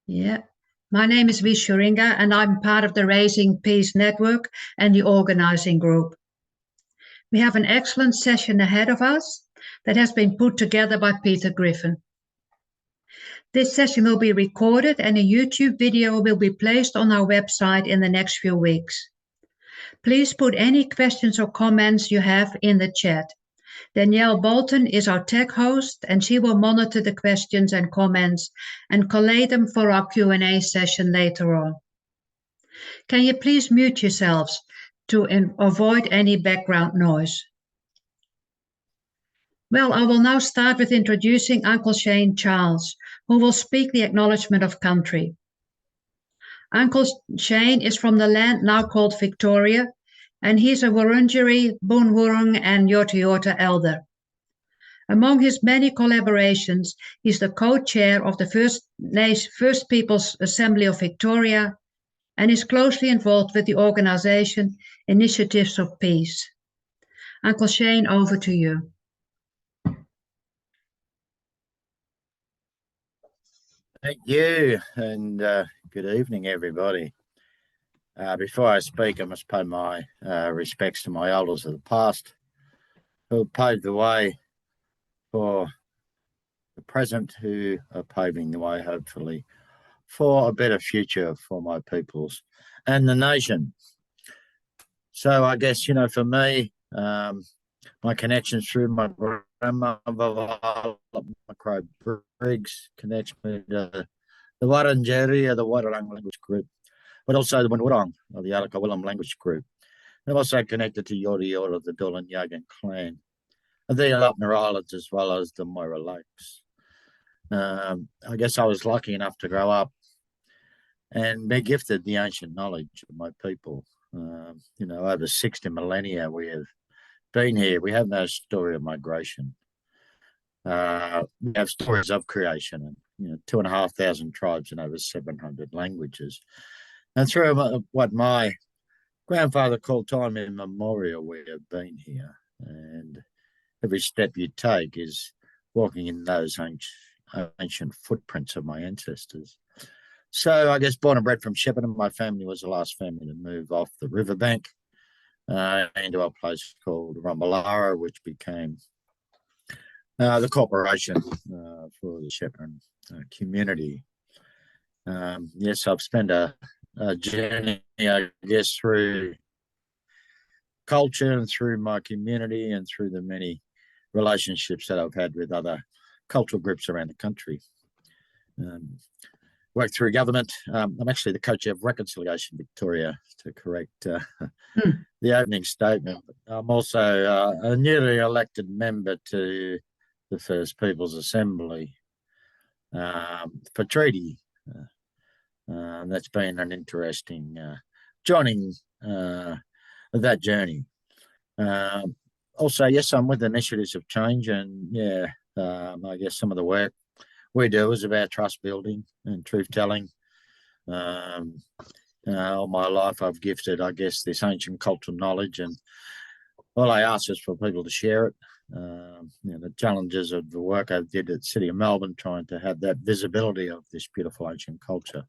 Yeah. My name is Vishuringa, and I'm part of the Raising Peace Network and the organizing group. We have an excellent session ahead of us that has been put together by Peter Griffin. This session will be recorded and a YouTube video will be placed on our website in the next few weeks. Please put any questions or comments you have in the chat. Danielle Bolton is our tech host, and she will monitor the questions and comments and collate them for our Q&A session later on. Can you please mute yourselves to avoid any background noise? Well, I will now start with introducing Uncle Shane Charles, who will speak the Acknowledgement of Country. Uncle Shane is from the land now called Victoria, and he's a Wurundjeri, Boon Wurrung and Yorta Yorta elder. Among his many collaborations, he's the co-chair of the First Peoples Assembly of Victoria and is closely involved with the organization Initiatives of Peace. Uncle Shane, over to you. Thank you, and good evening, everybody. Before I speak, I must pay my respects to my elders of the past who paved the way for the present, who are paving the way, hopefully, for a better future for my peoples and the nation. So I guess, for me, my connections through my grandmother, Macrae Briggs, connection with the Wurundjeri, or the Wadawurrung language group, but also the Boon Wurrung, or the Alaka-Willam language group. I'm also connected to Yorta Yorta, the Doolan Yagan clan, and the Alapna Islands, as well as the Moira Lakes. I guess I was lucky enough to grow up and be gifted the ancient knowledge of my people. Over 60 millennia we have been here. We have no story of migration. We have stories of creation, and 2,500 tribes and over 700 languages. And through what my grandfather called time immemorial, we have been here. And every step you take is walking in those ancient footprints of my ancestors. So I guess born and bred from Shepparton, my family was the last family to move off the riverbank into a place called Rumbalara, which became the corporation for the Shepparton community. Yes, I've spent a journey, I guess, through culture and through my community and through the many relationships that I've had with other cultural groups around the country. Worked through government. I'm actually the co-chair of Reconciliation Victoria, to correct the opening statement. I'm also a newly elected member to the First Peoples Assembly for treaty. That's been an interesting joining that journey. Also, yes, I'm with Initiatives of Change, and I guess some of the work we do is about trust building and truth telling. All my life I've gifted, I guess, this ancient cultural knowledge, and all I ask is for people to share it. The challenges of the work I did at the City of Melbourne, trying to have that visibility of this beautiful ancient culture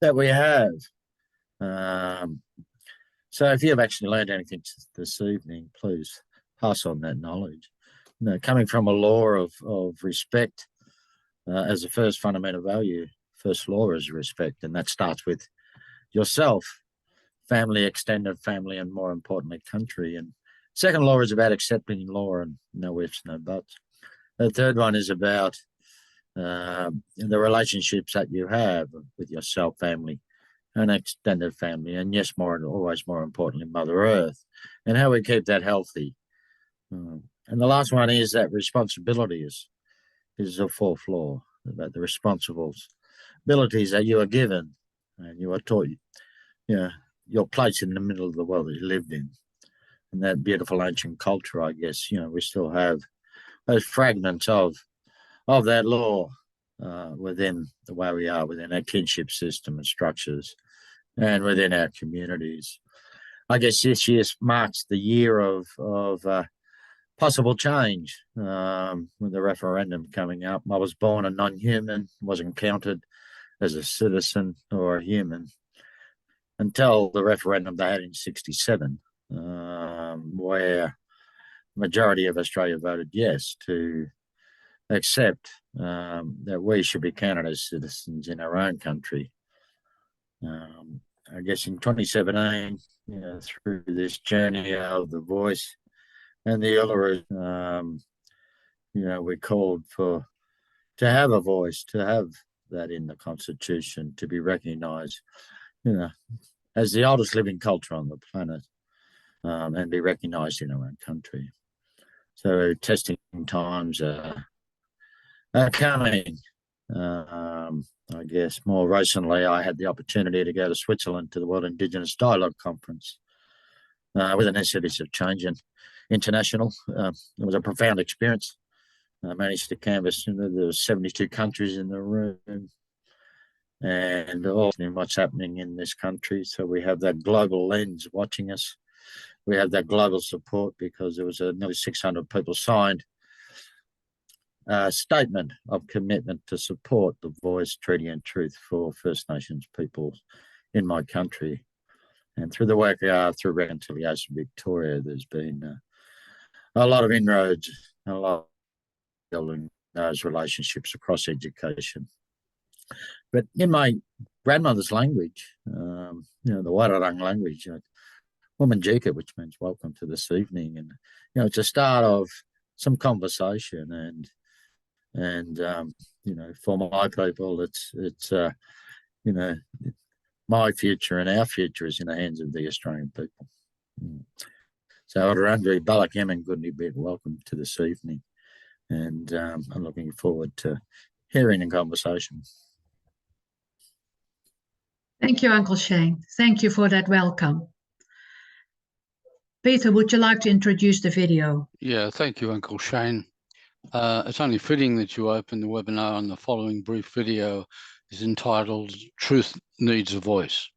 that we have. So if you've actually learned anything this evening, please pass on that knowledge. Coming from a law of respect as a first fundamental value, first law is respect, and that starts with yourself, family, extended family, and more importantly, country. And second law is about accepting law and no ifs, no buts. The third one is about the relationships that you have with yourself, family, and extended family, and yes, always more importantly, Mother Earth, and how we keep that healthy. And the last one is that responsibility is the fourth law, about the responsibilities that you are given and you are taught, your place in the middle of the world that you lived in. And that beautiful ancient culture, I guess, we still have those fragments of that law within the way we are, within our kinship system and structures and within our communities. I guess this year marks the year of possible change with the referendum coming up. I was born a non-human, wasn't counted as a citizen or a human until the referendum they had in 1967, where the majority of Australia voted yes to accept that we should be counted as citizens in our own country. I guess in 2017, through this journey of the Voice and the Uluru, we called to have a voice, to have that in the Constitution, to be recognised, as the oldest living culture on the planet, and be recognised in our own country. So testing times are coming. I guess more recently, I had the opportunity to go to Switzerland to the World Indigenous Dialogue Conference with an Institute of Change International. It was a profound experience. I managed to canvass, there were 72 countries in the room, and all in what's happening in this country. So we have that global lens watching us. We have that global support because there was nearly 600 people signed a statement of commitment to support the Voice, Treaty and Truth for First Nations peoples in my country. And through the work through Reconciliation Victoria, there's been a lot of inroads, a lot of building those relationships across education. But in my grandmother's language, the Warrarung language, Womanjika, which means welcome to this evening, and it's a start of some conversation, and for my people, it's my future and our future is in the hands of the Australian people. So Odarandri Balakem and Goodney Bit, welcome to this evening, and I'm looking forward to hearing and conversation. Thank you, Uncle Shane. Thank you for that welcome. Peter, would you like to introduce the video? Yeah, thank you, Uncle Shane. It's only fitting that you open the webinar, and the following brief video is entitled Truth Needs a Voice.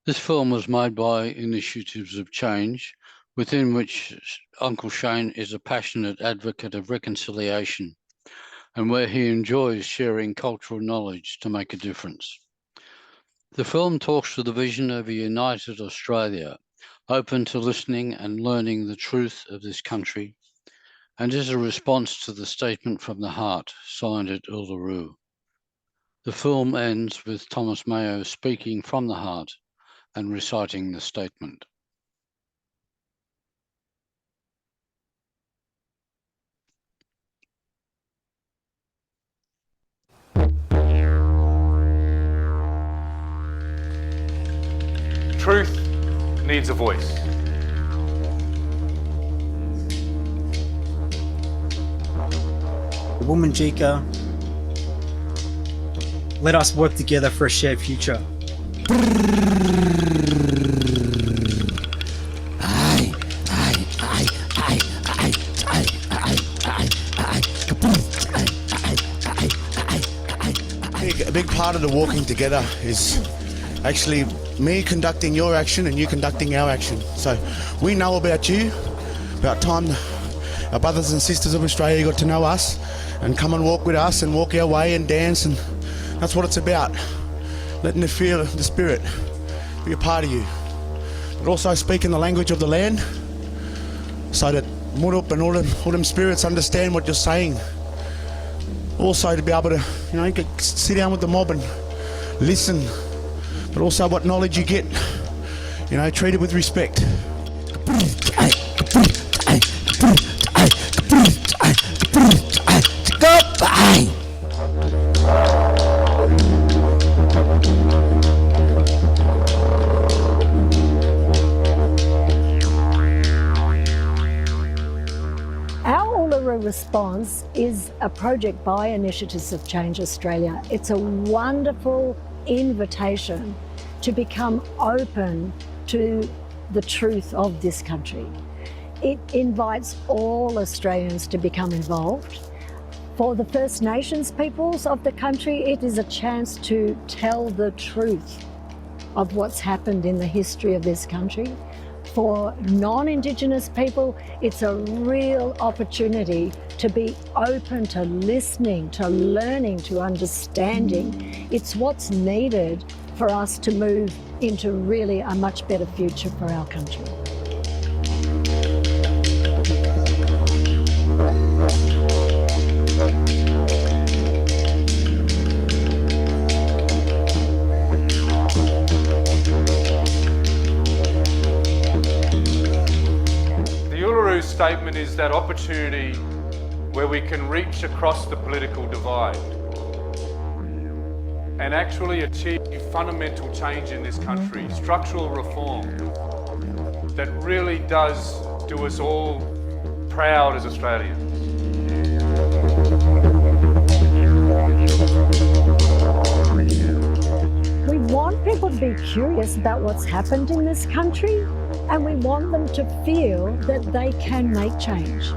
This film was made by Initiatives of Change, within which Uncle Shane is a passionate advocate of reconciliation, and where he enjoys sharing cultural knowledge to make a difference. The film talks to the vision of a united Australia, open to listening and learning the truth of this country, and is a response to the statement from the heart signed at Uluru. The film ends with Thomas Mayo speaking from the heart and reciting the statement. Truth needs a voice. Womanjika, let us work together for a shared future. A big part of the walking together is actually me conducting your action and you conducting our action. So we know about you, about time our brothers and sisters of Australia got to know us and come and walk with us and walk our way and dance, and that's what it's about. Letting them feel the spirit, be a part of you. But also speaking the language of the land so that Murup and all them spirits understand what you're saying. Also to be able to, sit down with the mob and listen, but also what knowledge you get, treated with respect. Response is a project by Initiatives of Change Australia. It's a wonderful invitation to become open to the truth of this country. It invites all Australians to become involved. For the First Nations peoples of the country, it is a chance to tell the truth of what's happened in the history of this country. For non-Indigenous people, it's a real opportunity to be open to listening, to learning, to understanding. It's what's needed for us to move into really a much better future for our country. Statement is that opportunity where we can reach across the political divide and actually achieve fundamental change in this country, structural reform that really does do us all proud as Australians. We want people to be curious about what's happened in this country, and we want them to feel that they can make change.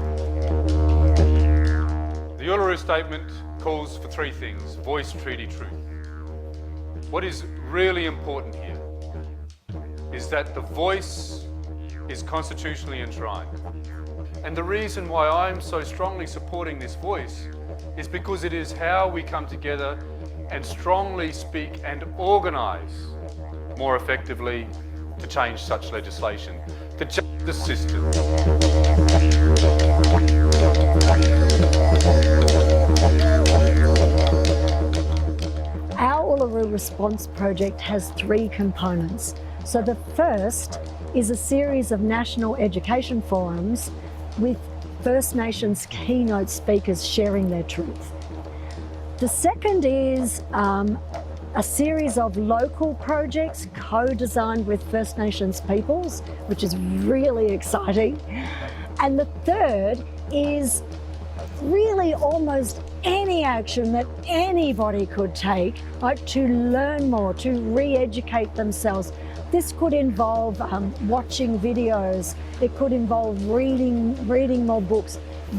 The Uluru Statement calls for three things: voice, treaty, truth. What is really important here is that the voice is constitutionally enshrined. And the reason why I'm so strongly supporting this voice is because it is how we come together and strongly speak and organise more effectively to change such legislation. The justice system. Our Uluru Response Project has three components. So the first is a series of national education forums with First Nations keynote speakers sharing their truth. The second is a series of local projects co-designed with First Nations peoples, which is really exciting. And the third is really almost any action that anybody could take, like to learn more, to re-educate themselves. This could involve watching videos, it could involve reading more books,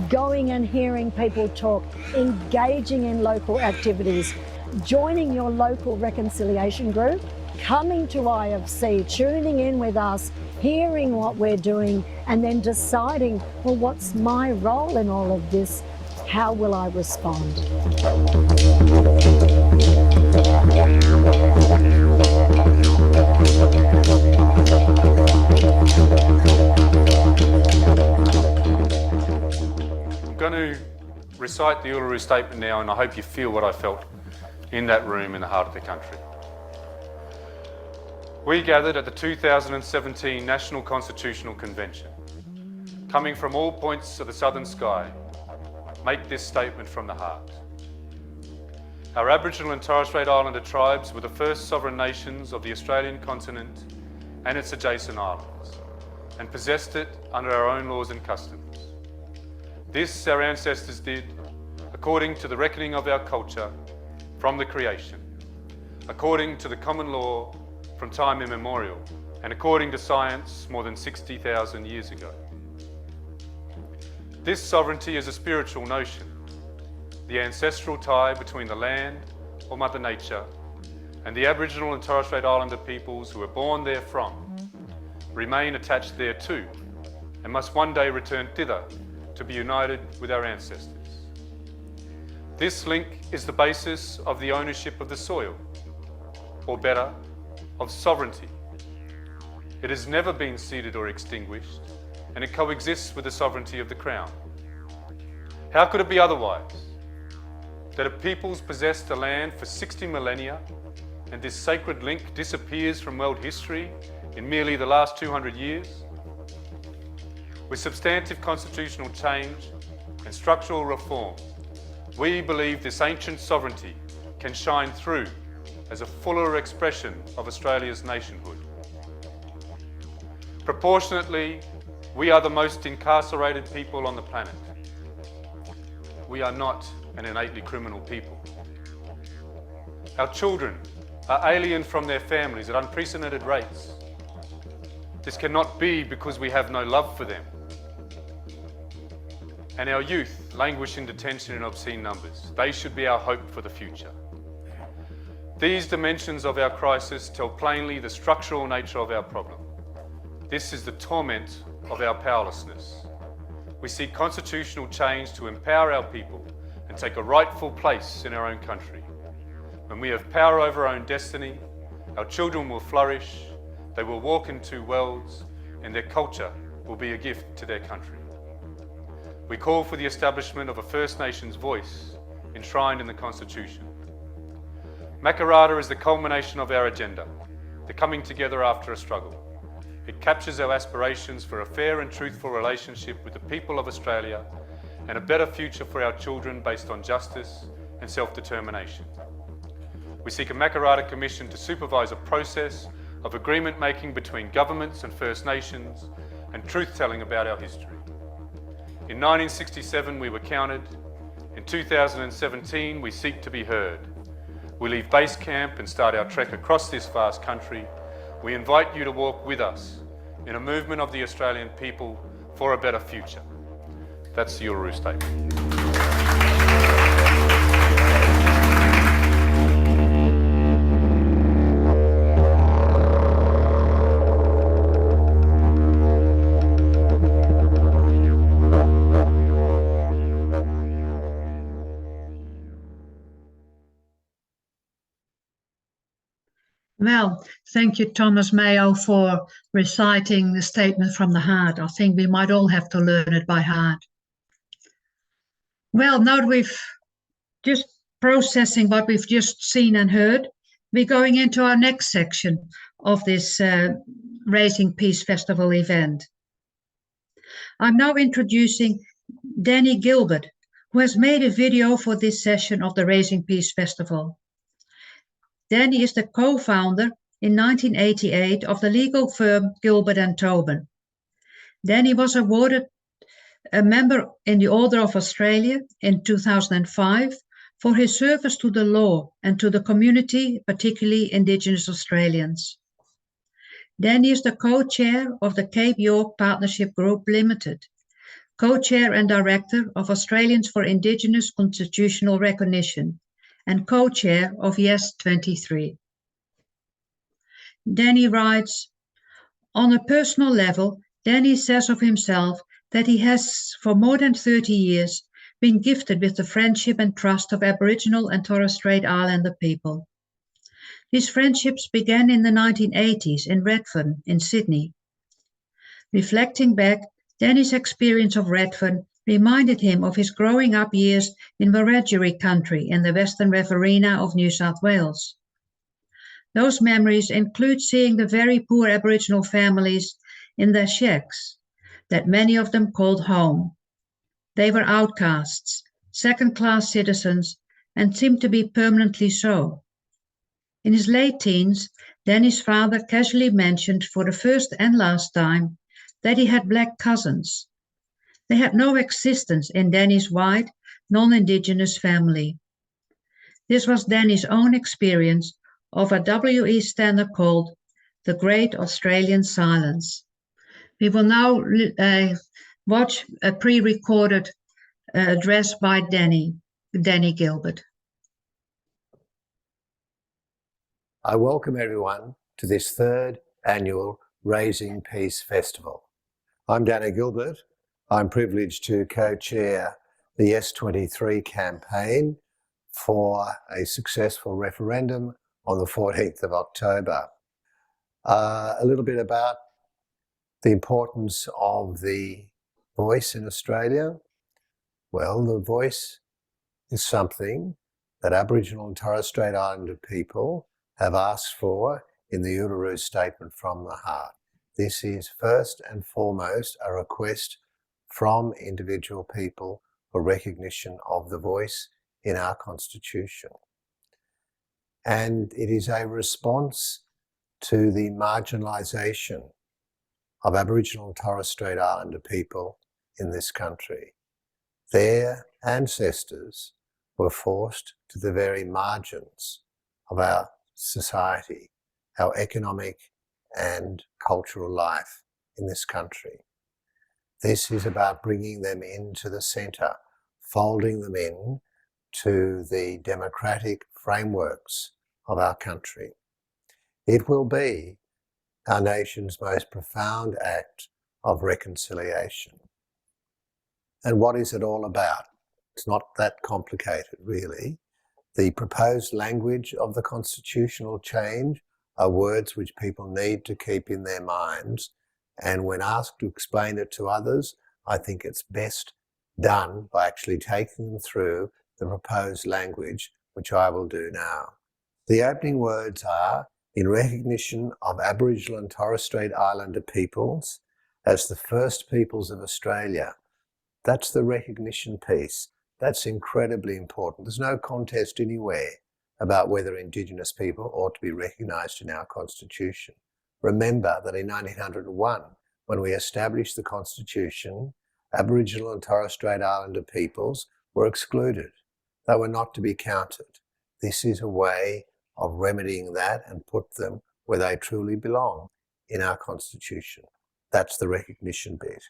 going and hearing people talk, engaging in local activities, joining your local reconciliation group, coming to IFC, tuning in with us, hearing what we're doing, and then deciding, well, what's my role in all of this? How will I respond? I'm going to recite the Uluru Statement now, and I hope you feel what I felt in that room in the heart of the country. We gathered at the 2017 National Constitutional Convention, coming from all points of the southern sky, make this statement from the heart. Our Aboriginal and Torres Strait Islander tribes were the first sovereign nations of the Australian continent and its adjacent islands, and possessed it under our own laws and customs. This our ancestors did according to the reckoning of our culture from the creation, according to the common law from time immemorial, and according to science more than 60,000 years ago. This sovereignty is a spiritual notion, the ancestral tie between the land, or Mother Nature, and the Aboriginal and Torres Strait Islander peoples who were born therefrom, remain attached thereto, and must one day return thither to be united with our ancestors. This link is the basis of the ownership of the soil, or better, of sovereignty. It has never been ceded or extinguished, and it coexists with the sovereignty of the Crown. How could it be otherwise? That a people's possessed the land for 60 millennia, and this sacred link disappears from world history in merely the last 200 years? With substantive constitutional change and structural reform, we believe this ancient sovereignty can shine through as a fuller expression of Australia's nationhood. Proportionately, we are the most incarcerated people on the planet. We are not an innately criminal people. Our children are alien from their families at unprecedented rates. This cannot be because we have no love for them. And our youth languish in detention in obscene numbers. They should be our hope for the future. These dimensions of our crisis tell plainly the structural nature of our problem. This is the torment of our powerlessness. We seek constitutional change to empower our people and take a rightful place in our own country. When we have power over our own destiny, our children will flourish, they will walk in two worlds, and their culture will be a gift to their country. We call for the establishment of a First Nations voice enshrined in the Constitution. Makarrata is the culmination of our agenda, the coming together after a struggle. It captures our aspirations for a fair and truthful relationship with the people of Australia and a better future for our children based on justice and self-determination. We seek a Makarrata Commission to supervise a process of agreement making between governments and First Nations and truth-telling about our history. In 1967 we were counted. In 2017 we seek to be heard. We leave base camp and start our trek across this vast country. We invite you to walk with us in a movement of the Australian people for a better future. That's the Uluru Statement. Well, thank you, Thomas Mayo, for reciting the statement from the heart. I think we might all have to learn it by heart. Well, now that we've just processing what we've just seen and heard, we're going into our next section of this Raising Peace Festival event. I'm now introducing Danny Gilbert, who has made a video for this session of the Raising Peace Festival. Danny is the co-founder in 1988 of the legal firm Gilbert & Tobin. Danny was awarded a member in the Order of Australia in 2005 for his service to the law and to the community, particularly Indigenous Australians. Danny is the co-chair of the Cape York Partnership Group Limited, co-chair and director of Australians for Indigenous Constitutional Recognition, and co-chair of Yes 23. Danny writes, on a personal level, Danny says of himself that he has, for more than 30 years, been gifted with the friendship and trust of Aboriginal and Torres Strait Islander people. These friendships began in the 1980s in Redfern, in Sydney. Reflecting back, Danny's experience of Redfern reminded him of his growing up years in Wiradjuri country in the Western Riverina of New South Wales. Those memories include seeing the very poor Aboriginal families in their shacks, that many of them called home. They were outcasts, second-class citizens, and seemed to be permanently so. In his late teens, Danny's father casually mentioned for the first and last time that he had black cousins. They had no existence in Danny's white, non-Indigenous family. This was Danny's own experience of what W.E. Stanner called the Great Australian Silence. We will now watch a pre-recorded address by Danny Gilbert. I welcome everyone to this third annual Raising Peace Festival. I'm Danny Gilbert. I'm privileged to co-chair the Yes 23 campaign for a successful referendum on the 14th of October. A little bit about the importance of the voice in Australia. Well, the voice is something that Aboriginal and Torres Strait Islander people have asked for in the Uluru Statement from the Heart. This is first and foremost a request from individual people for recognition of the voice in our Constitution. And it is a response to the marginalisation of Aboriginal and Torres Strait Islander people in this country. Their ancestors were forced to the very margins of our society, our economic and cultural life in this country. This is about bringing them into the centre, folding them in to the democratic frameworks of our country. It will be our nation's most profound act of reconciliation. And what is it all about? It's not that complicated, really. The proposed language of the constitutional change are words which people need to keep in their minds. And when asked to explain it to others, I think it's best done by actually taking them through the proposed language, which I will do now. The opening words are, in recognition of Aboriginal and Torres Strait Islander peoples as the first peoples of Australia. That's the recognition piece. That's incredibly important. There's no contest anywhere about whether Indigenous people ought to be recognised in our Constitution. Remember that in 1901, when we established the Constitution, Aboriginal and Torres Strait Islander peoples were excluded. They were not to be counted. This is a way of remedying that and put them where they truly belong in our Constitution. That's the recognition bit.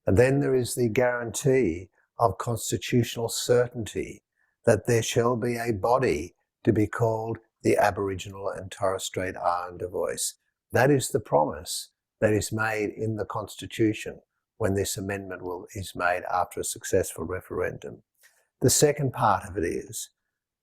And then there is the guarantee of constitutional certainty that there shall be a body to be called the Aboriginal and Torres Strait Islander voice. That is the promise that is made in the Constitution when this amendment is made after a successful referendum. The second part of it is,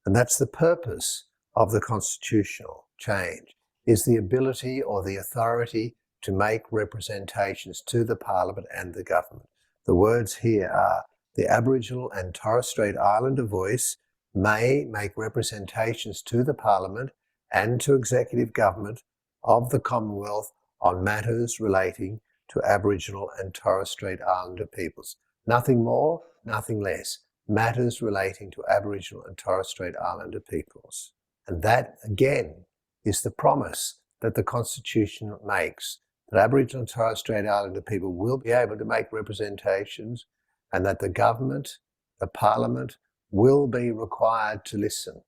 and that's the purpose of the constitutional change, is the ability or the authority to make representations to the Parliament and the government. The words here are, the Aboriginal and Torres Strait Islander voice may make representations to the Parliament and to executive government of the Commonwealth on matters relating to Aboriginal and Torres Strait Islander peoples. Nothing more, nothing less. Matters relating to Aboriginal and Torres Strait Islander peoples. And that, again, is the promise that the Constitution makes, that Aboriginal and Torres Strait Islander people will be able to make representations and that the government, the Parliament, will be required to listen.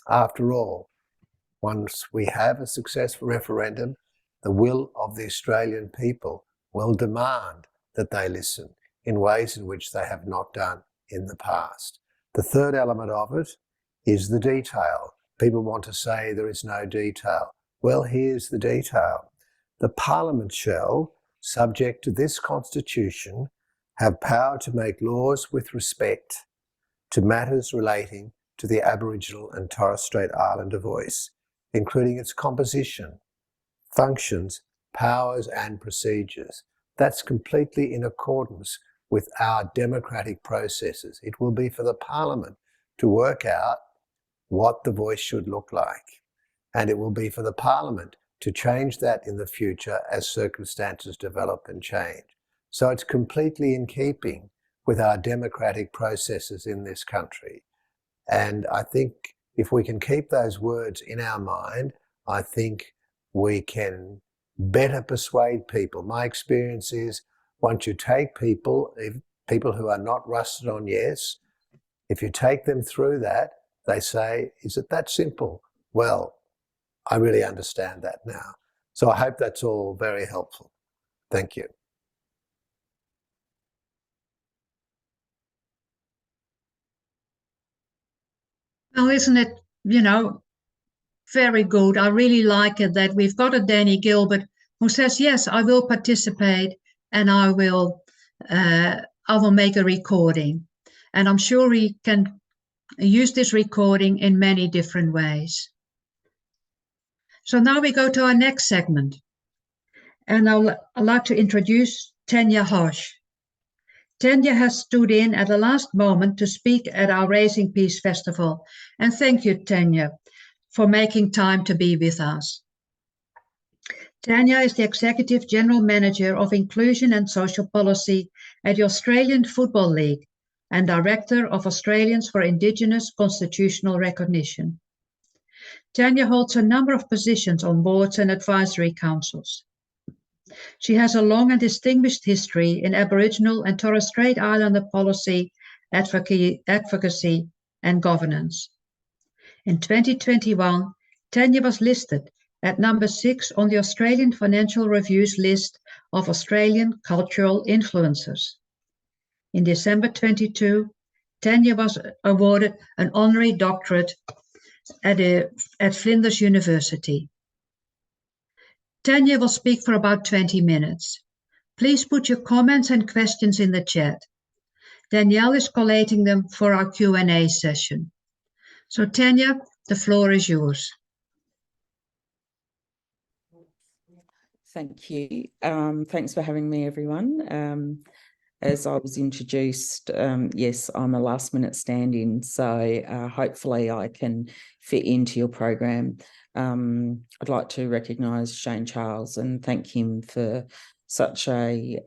After all, once we have a successful referendum, the will of the Australian people will demand that they listen in ways in which they have not done in the past. The third element of it is the detail. People want to say there is no detail. Well, here's the detail. The Parliament shall, subject to this Constitution, have power to make laws with respect to matters relating to the Aboriginal and Torres Strait Islander voice, including its composition, functions, powers and procedures. That's completely in accordance with our democratic processes. It will be for the Parliament to work out what the voice should look like. And it will be for the Parliament to change that in the future as circumstances develop and change. So it's completely in keeping with our democratic processes in this country. And I think if we can keep those words in our mind, I think we can better persuade people. My experience is once you take people who are not rusted on yes, if you take them through that, they say, is it that simple? Well, I really understand that now. So I hope that's all very helpful. Thank you. Well, isn't it, very good. I really like it that we've got a Danny Gilbert who says, yes, I will participate and I will make a recording. And I'm sure we can use this recording in many different ways. So now we go to our next segment. And I'd like to introduce Tanya Hosh. Tanya has stood in at the last moment to speak at our Raising Peace Festival. And thank you, Tanya, for making time to be with us. Tanya is the Executive General Manager of Inclusion and Social Policy at the Australian Football League and Director of Australians for Indigenous Constitutional Recognition. Tanya holds a number of positions on boards and advisory councils. She has a long and distinguished history in Aboriginal and Torres Strait Islander policy, advocacy and governance. In 2021, Tanya was listed at number 6 on the Australian Financial Review's list of Australian cultural influencers. In December 22, Tanya was awarded an honorary doctorate at Flinders University. Tanya will speak for about 20 minutes. Please put your comments and questions in the chat. Danielle is collating them for our Q&A session. So Tanya, the floor is yours. Thank you. Thanks for having me, everyone. As I was introduced, yes, I'm a last-minute stand-in, so hopefully I can fit into your program. I'd like to recognise Shane Charles and thank him for such a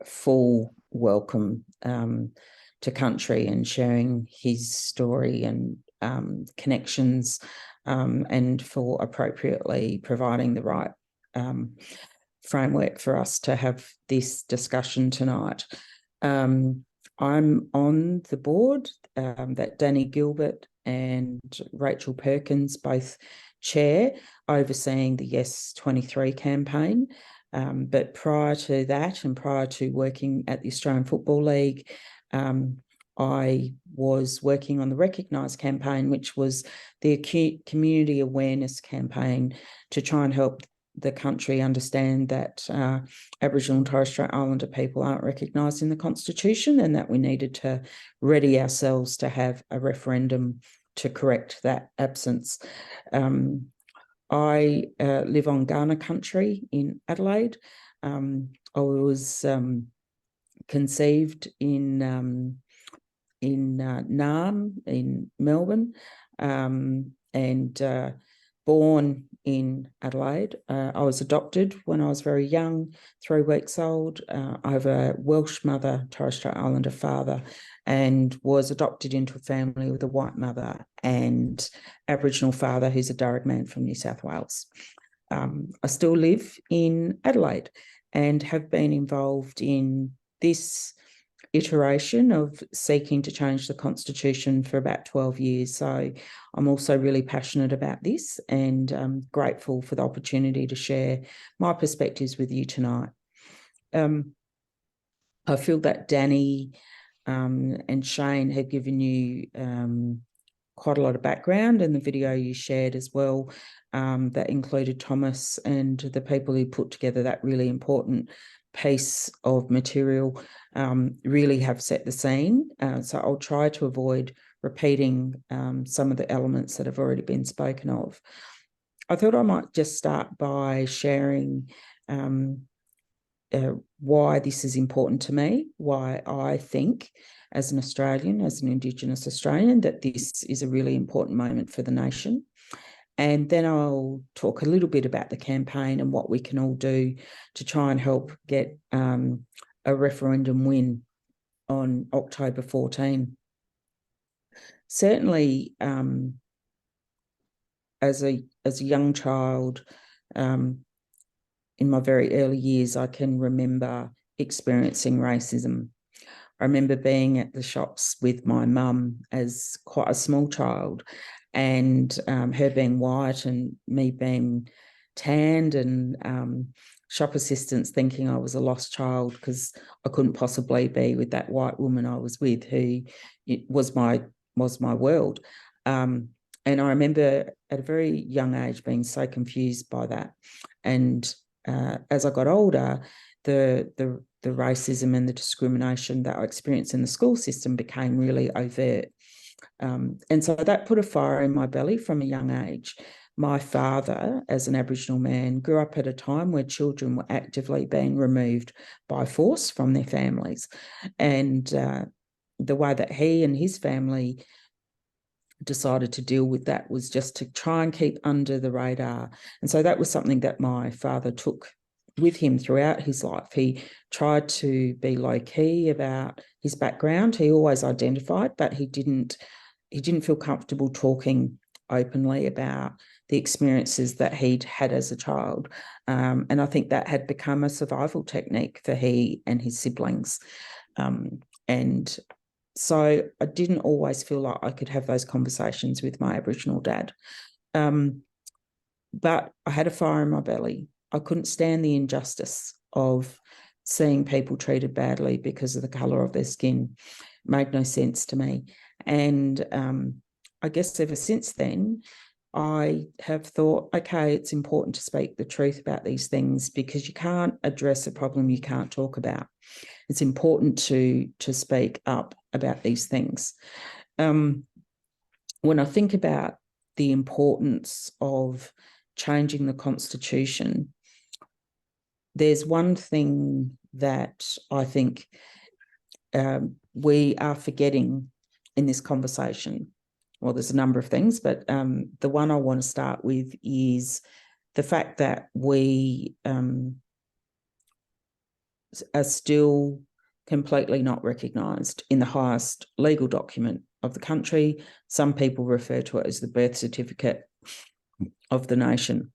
full welcome to country and sharing his story and connections, and for appropriately providing the right framework for us to have this discussion tonight. I'm on the board that Danny Gilbert and Rachel Perkins both chair, overseeing the Yes 23 campaign. But prior to that, and prior to working at the Australian Football League, I was working on the Recognise campaign, which was the community awareness campaign to try and help the country understand that Aboriginal and Torres Strait Islander people aren't recognised in the Constitution, and that we needed to ready ourselves to have a referendum to correct that absence. I live on Kaurna country in Adelaide. I was conceived in Naarm in Melbourne, and born in Adelaide. I was adopted when I was very young, 3 weeks old. I have a Welsh mother, Torres Strait Islander father, and was adopted into a family with a white mother and Aboriginal father who's a Darug man from New South Wales. I still live in Adelaide and have been involved in this iteration of seeking to change the Constitution for about 12 years. So I'm also really passionate about this and grateful for the opportunity to share my perspectives with you tonight. I feel that Danny and Shane have given you quite a lot of background in the video you shared as well, that included Thomas and the people who put together that really important piece of material, really have set the scene. So I'll try to avoid repeating some of the elements that have already been spoken of. I thought I might just start by sharing why this is important to me, why I think as an Australian, as an Indigenous Australian, that this is a really important moment for the nation. And then I'll talk a little bit about the campaign and what we can all do to try and help get a referendum win on October 14. Certainly, as a young child, in my very early years, I can remember experiencing racism. I remember being at the shops with my mum as quite a small child, and her being white and me being tanned, and shop assistants thinking I was a lost child because I couldn't possibly be with that white woman I was with, who was my world. And I remember at a very young age being so confused by that. And as I got older, the racism and the discrimination that I experienced in the school system became really overt. And so that put a fire in my belly from a young age. My father, as an Aboriginal man, grew up at a time where children were actively being removed by force from their families. And the way that he and his family decided to deal with that was just to try and keep under the radar. And so that was something that my father took with him throughout his life. He tried to be low-key about his background. He always identified, but he didn't feel comfortable talking openly about the experiences that he'd had as a child. And I think that had become a survival technique for he and his siblings. And so I didn't always feel like I could have those conversations with my Aboriginal dad. But I had a fire in my belly. I couldn't stand the injustice of seeing people treated badly because of the colour of their skin. It made no sense to me. And I guess ever since then, I have thought, okay, it's important to speak the truth about these things, because you can't address a problem you can't talk about. It's important to speak up about these things. When I think about the importance of changing the Constitution, there's one thing that I think we are forgetting in this conversation. Well, there's a number of things, but the one I want to start with is the fact that we are still completely not recognised in the highest legal document of the country. Some people refer to it as the birth certificate of the nation.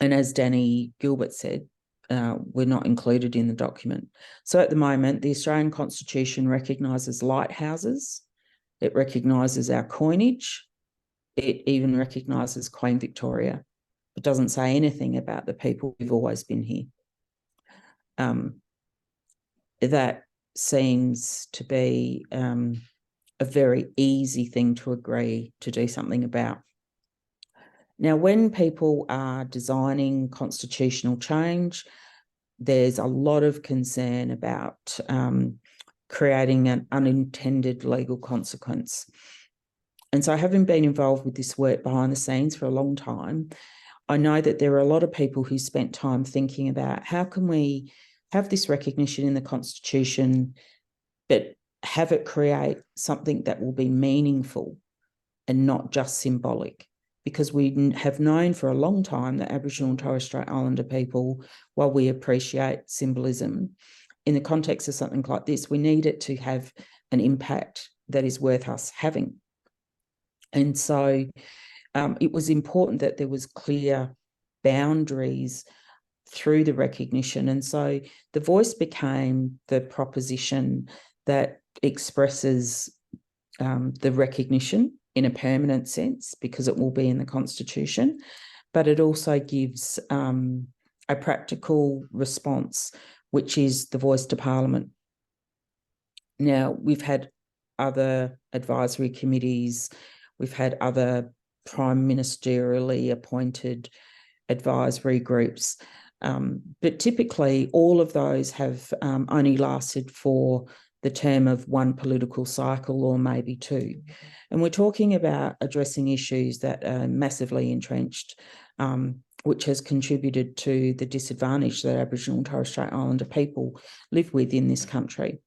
And as Danny Gilbert said, we're not included in the document. So at the moment, the Australian Constitution recognises lighthouses. It recognises our coinage. It even recognises Queen Victoria. It doesn't say anything about the people who've always been here. That seems to be a very easy thing to agree to do something about. Now, when people are designing constitutional change, there's a lot of concern about creating an unintended legal consequence. And so, having been involved with this work behind the scenes for a long time, I know that there are a lot of people who spent time thinking about how can we have this recognition in the Constitution, but have it create something that will be meaningful and not just symbolic. Because we have known for a long time that Aboriginal and Torres Strait Islander people, while we appreciate symbolism, in the context of something like this, we need it to have an impact that is worth us having. And so it was important that there was clear boundaries through the recognition. And so the voice became the proposition that expresses the recognition in a permanent sense, because it will be in the Constitution, but it also gives a practical response, which is the voice to Parliament. Now, we've had other advisory committees, we've had other prime ministerially appointed advisory groups, but typically all of those have only lasted for the term of one political cycle or maybe two. And we're talking about addressing issues that are massively entrenched, which has contributed to the disadvantage that Aboriginal and Torres Strait Islander people live with in this country,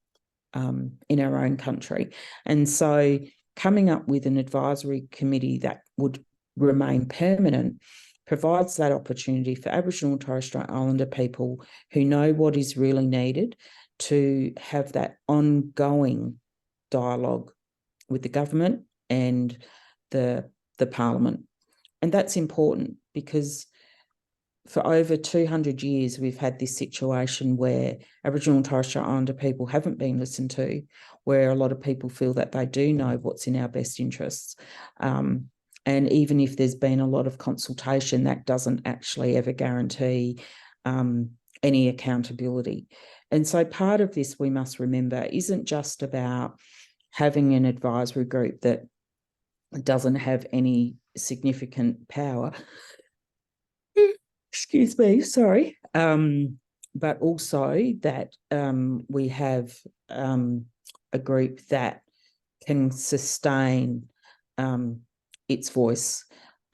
in our own country. And so coming up with an advisory committee that would remain permanent provides that opportunity for Aboriginal and Torres Strait Islander people who know what is really needed to have that ongoing dialogue with the government and the Parliament. And that's important because for over 200 years, we've had this situation where Aboriginal and Torres Strait Islander people haven't been listened to, where a lot of people feel that they do know what's in our best interests. And even if there's been a lot of consultation, that doesn't actually ever guarantee any accountability. And so part of this, we must remember, isn't just about having an advisory group that doesn't have any significant power. Excuse me, sorry. But also that we have a group that can sustain its voice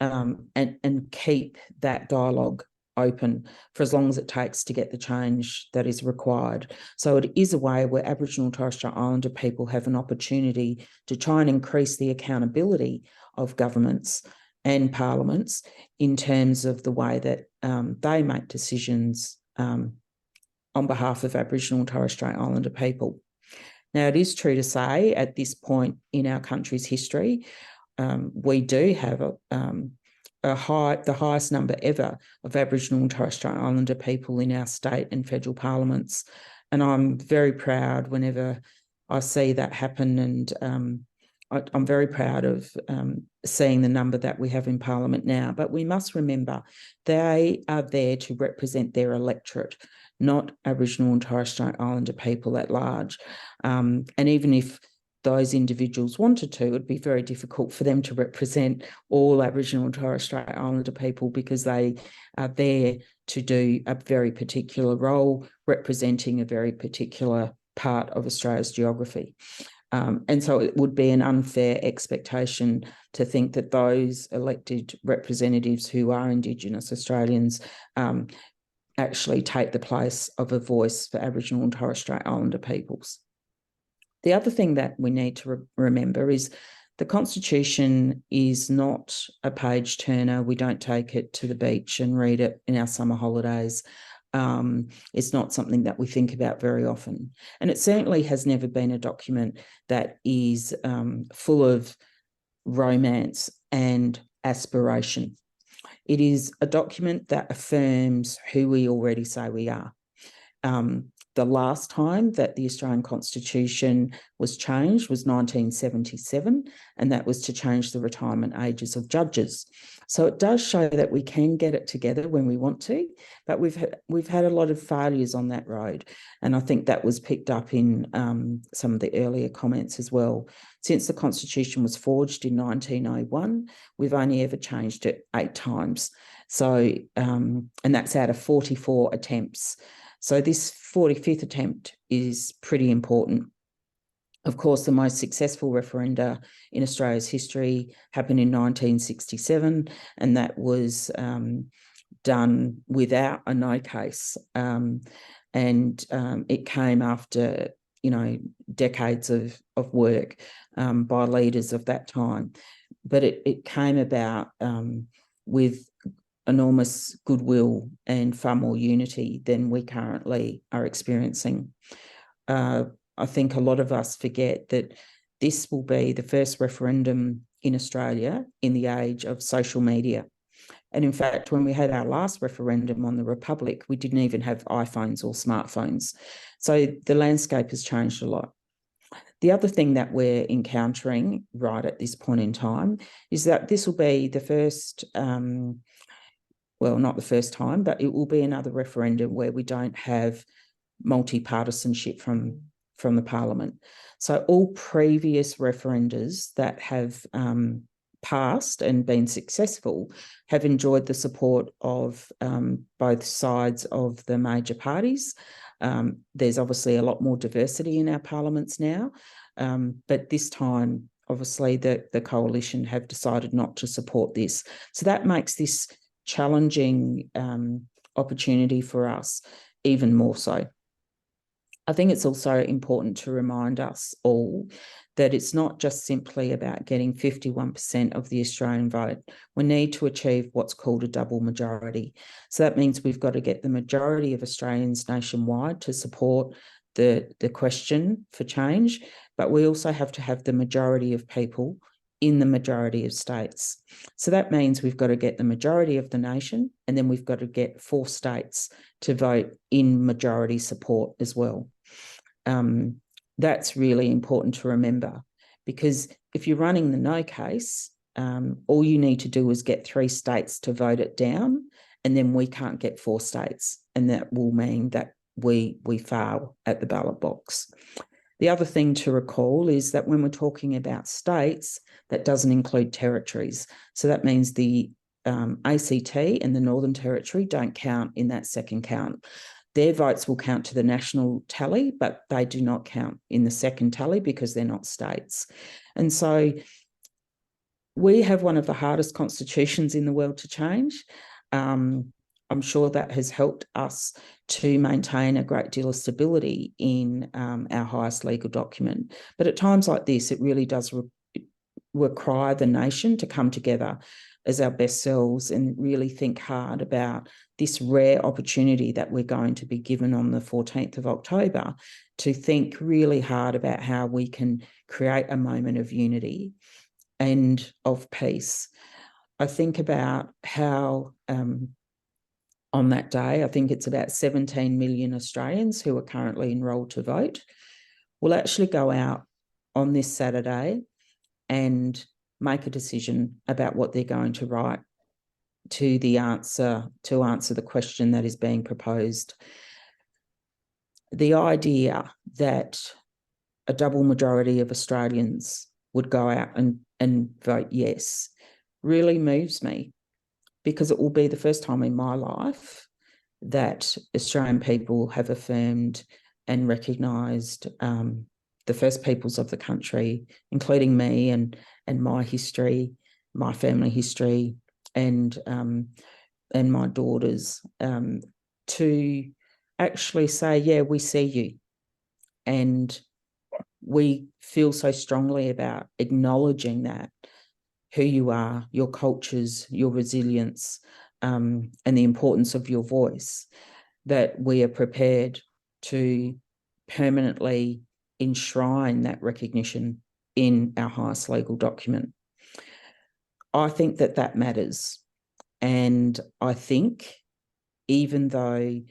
and keep that dialogue open for as long as it takes to get the change that is required. So it is a way where Aboriginal and Torres Strait Islander people have an opportunity to try and increase the accountability of governments and parliaments in terms of the way that they make decisions on behalf of Aboriginal and Torres Strait Islander people. Now, it is true to say at this point in our country's history, we do have the highest number ever of Aboriginal and Torres Strait Islander people in our state and federal parliaments. And I'm very proud whenever I see that happen, and I'm very proud of seeing the number that we have in Parliament now. But we must remember they are there to represent their electorate, not Aboriginal and Torres Strait Islander people at large. And even if those individuals wanted to, it'd be very difficult for them to represent all Aboriginal and Torres Strait Islander people, because they are there to do a very particular role, representing a very particular part of Australia's geography. And so it would be an unfair expectation to think that those elected representatives who are Indigenous Australians actually take the place of a voice for Aboriginal and Torres Strait Islander peoples. The other thing that we need to remember is the Constitution is not a page turner. We don't take it to the beach and read it in our summer holidays. It's not something that we think about very often. And it certainly has never been a document that is full of romance and aspiration. It is a document that affirms who we already say we are. The last time that the Australian Constitution was changed was 1977, and that was to change the retirement ages of judges. So it does show that we can get it together when we want to, but we've had a lot of failures on that road, and I think that was picked up in some of the earlier comments as well. Since the Constitution was forged in 1901, we've only ever changed it 8 times. So, and that's out of 44 attempts. So this 45th attempt is pretty important. Of course, the most successful referenda in Australia's history happened in 1967, and that was done without a no case. It came after, decades of work by leaders of that time. But it came about with enormous goodwill and far more unity than we currently are experiencing. I think a lot of us forget that this will be the first referendum in Australia in the age of social media. And in fact, when we had our last referendum on the Republic, we didn't even have iPhones or smartphones. So the landscape has changed a lot. The other thing that we're encountering right at this point in time is that this will be the first, well, not the first time, but it will be another referendum where we don't have multi-partisanship from the Parliament. So all previous referendums that have passed and been successful have enjoyed the support of both sides of the major parties. There's obviously a lot more diversity in our parliaments now, but this time, obviously, the coalition have decided not to support this. So that makes this challenging opportunity for us even more so. I think it's also important to remind us all that it's not just simply about getting 51% of the Australian vote. We need to achieve what's called a double majority. So that means we've got to get the majority of Australians nationwide to support the question for change, but we also have to have the majority of people in the majority of states. So that means we've got to get the majority of the nation, and then we've got to get 4 states to vote in majority support as well. That's really important to remember, because if you're running the no case, all you need to do is get 3 states to vote it down, and then we can't get 4 states, and that will mean that we fail at the ballot box. The other thing to recall is that when we're talking about states, that doesn't include territories. So that means the ACT and the Northern Territory don't count in that second count. Their votes will count to the national tally, but they do not count in the second tally because they're not states. And so we have one of the hardest constitutions in the world to change. I'm sure that has helped us to maintain a great deal of stability in our highest legal document. But at times like this, it really does require the nation to come together as our best selves and really think hard about this rare opportunity that we're going to be given on the 14th of October to think really hard about how we can create a moment of unity and of peace. I think about how on that day, I think it's about 17 million Australians who are currently enrolled to vote will actually go out on this Saturday and make a decision about what they're going to write to answer the question that is being proposed. The idea that a double majority of Australians would go out and vote yes really moves me, because it will be the first time in my life that Australian people have affirmed and recognised the First Peoples of the country, including me and my history, my family history, and my daughters, to actually say, yeah, we see you, and we feel so strongly about acknowledging that, who you are, your cultures, your resilience, and the importance of your voice, that we are prepared to permanently enshrine that recognition in our highest legal document. I think that that matters. And I think even though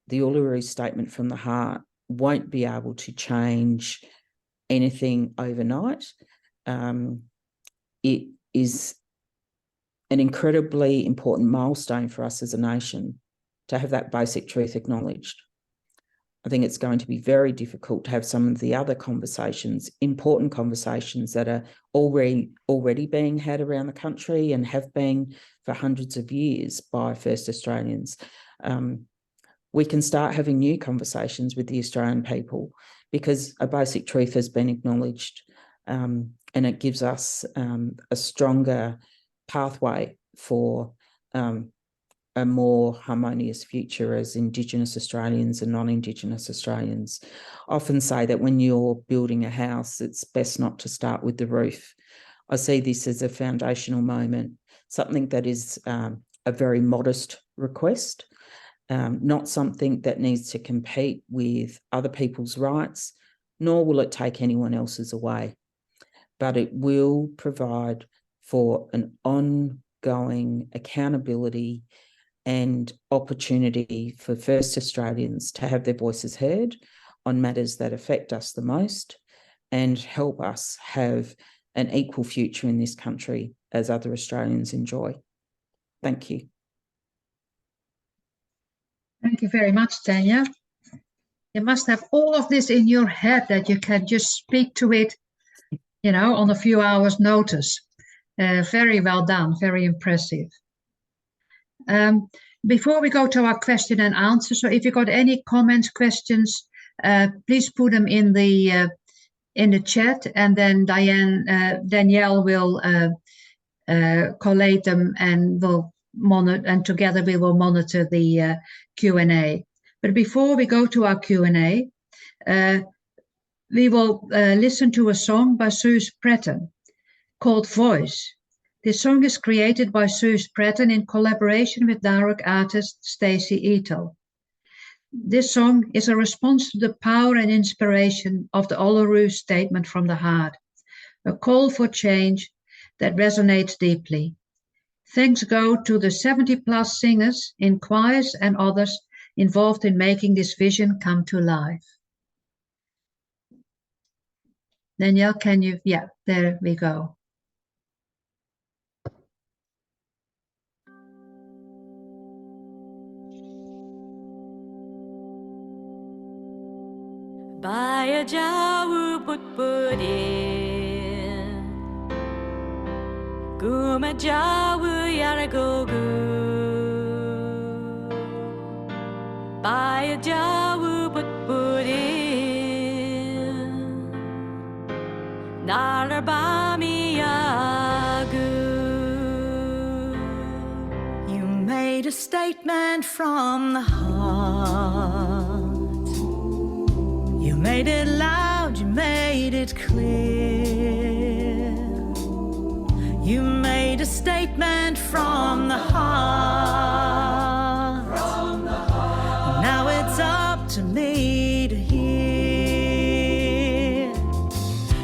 the Uluru Statement from the Heart won't be able to change anything overnight, it is an incredibly important milestone for us as a nation to have that basic truth acknowledged. I think it's going to be very difficult to have some of the other conversations, important conversations that are already being had around the country and have been for hundreds of years by First Australians. We can start having new conversations with the Australian people because a basic truth has been acknowledged, and it gives us a stronger pathway for a more harmonious future as Indigenous Australians and non-Indigenous Australians. I often say that when you're building a house, it's best not to start with the roof. I see this as a foundational moment, something that is a very modest request, not something that needs to compete with other people's rights, nor will it take anyone else's away. But it will provide for an ongoing accountability and opportunity for First Australians to have their voices heard on matters that affect us the most and help us have an equal future in this country as other Australians enjoy. Thank you. Thank you very much, Tanya. You must have all of this in your head that you can just speak to it, you know, on a few hours' notice. Very well done, very impressive. Before we go to our question and answer, so if you got any comments, questions, please put them in the chat, and then Danielle will collate them and will monitor, and together we will monitor the Q&A. But before we go to our Q&A, we will listen to a song by Suze Pretton called Voice. This song is created by Suze Pretton in collaboration with Darug artist Stacey Ito. This song is a response to the power and inspiration of the Uluru Statement from the Heart, a call for change that resonates deeply. Thanks go to the 70-plus singers in choirs and others involved in making this vision come to life. Danielle, can you? Yeah, there we go. Baya jauh put-putin Guma jauh yaragogu Baya jauh put-putin Narabami yagu. You made a statement from the heart. You made it loud, you made it clear. You made a statement from the heart. Now it's up to me to hear.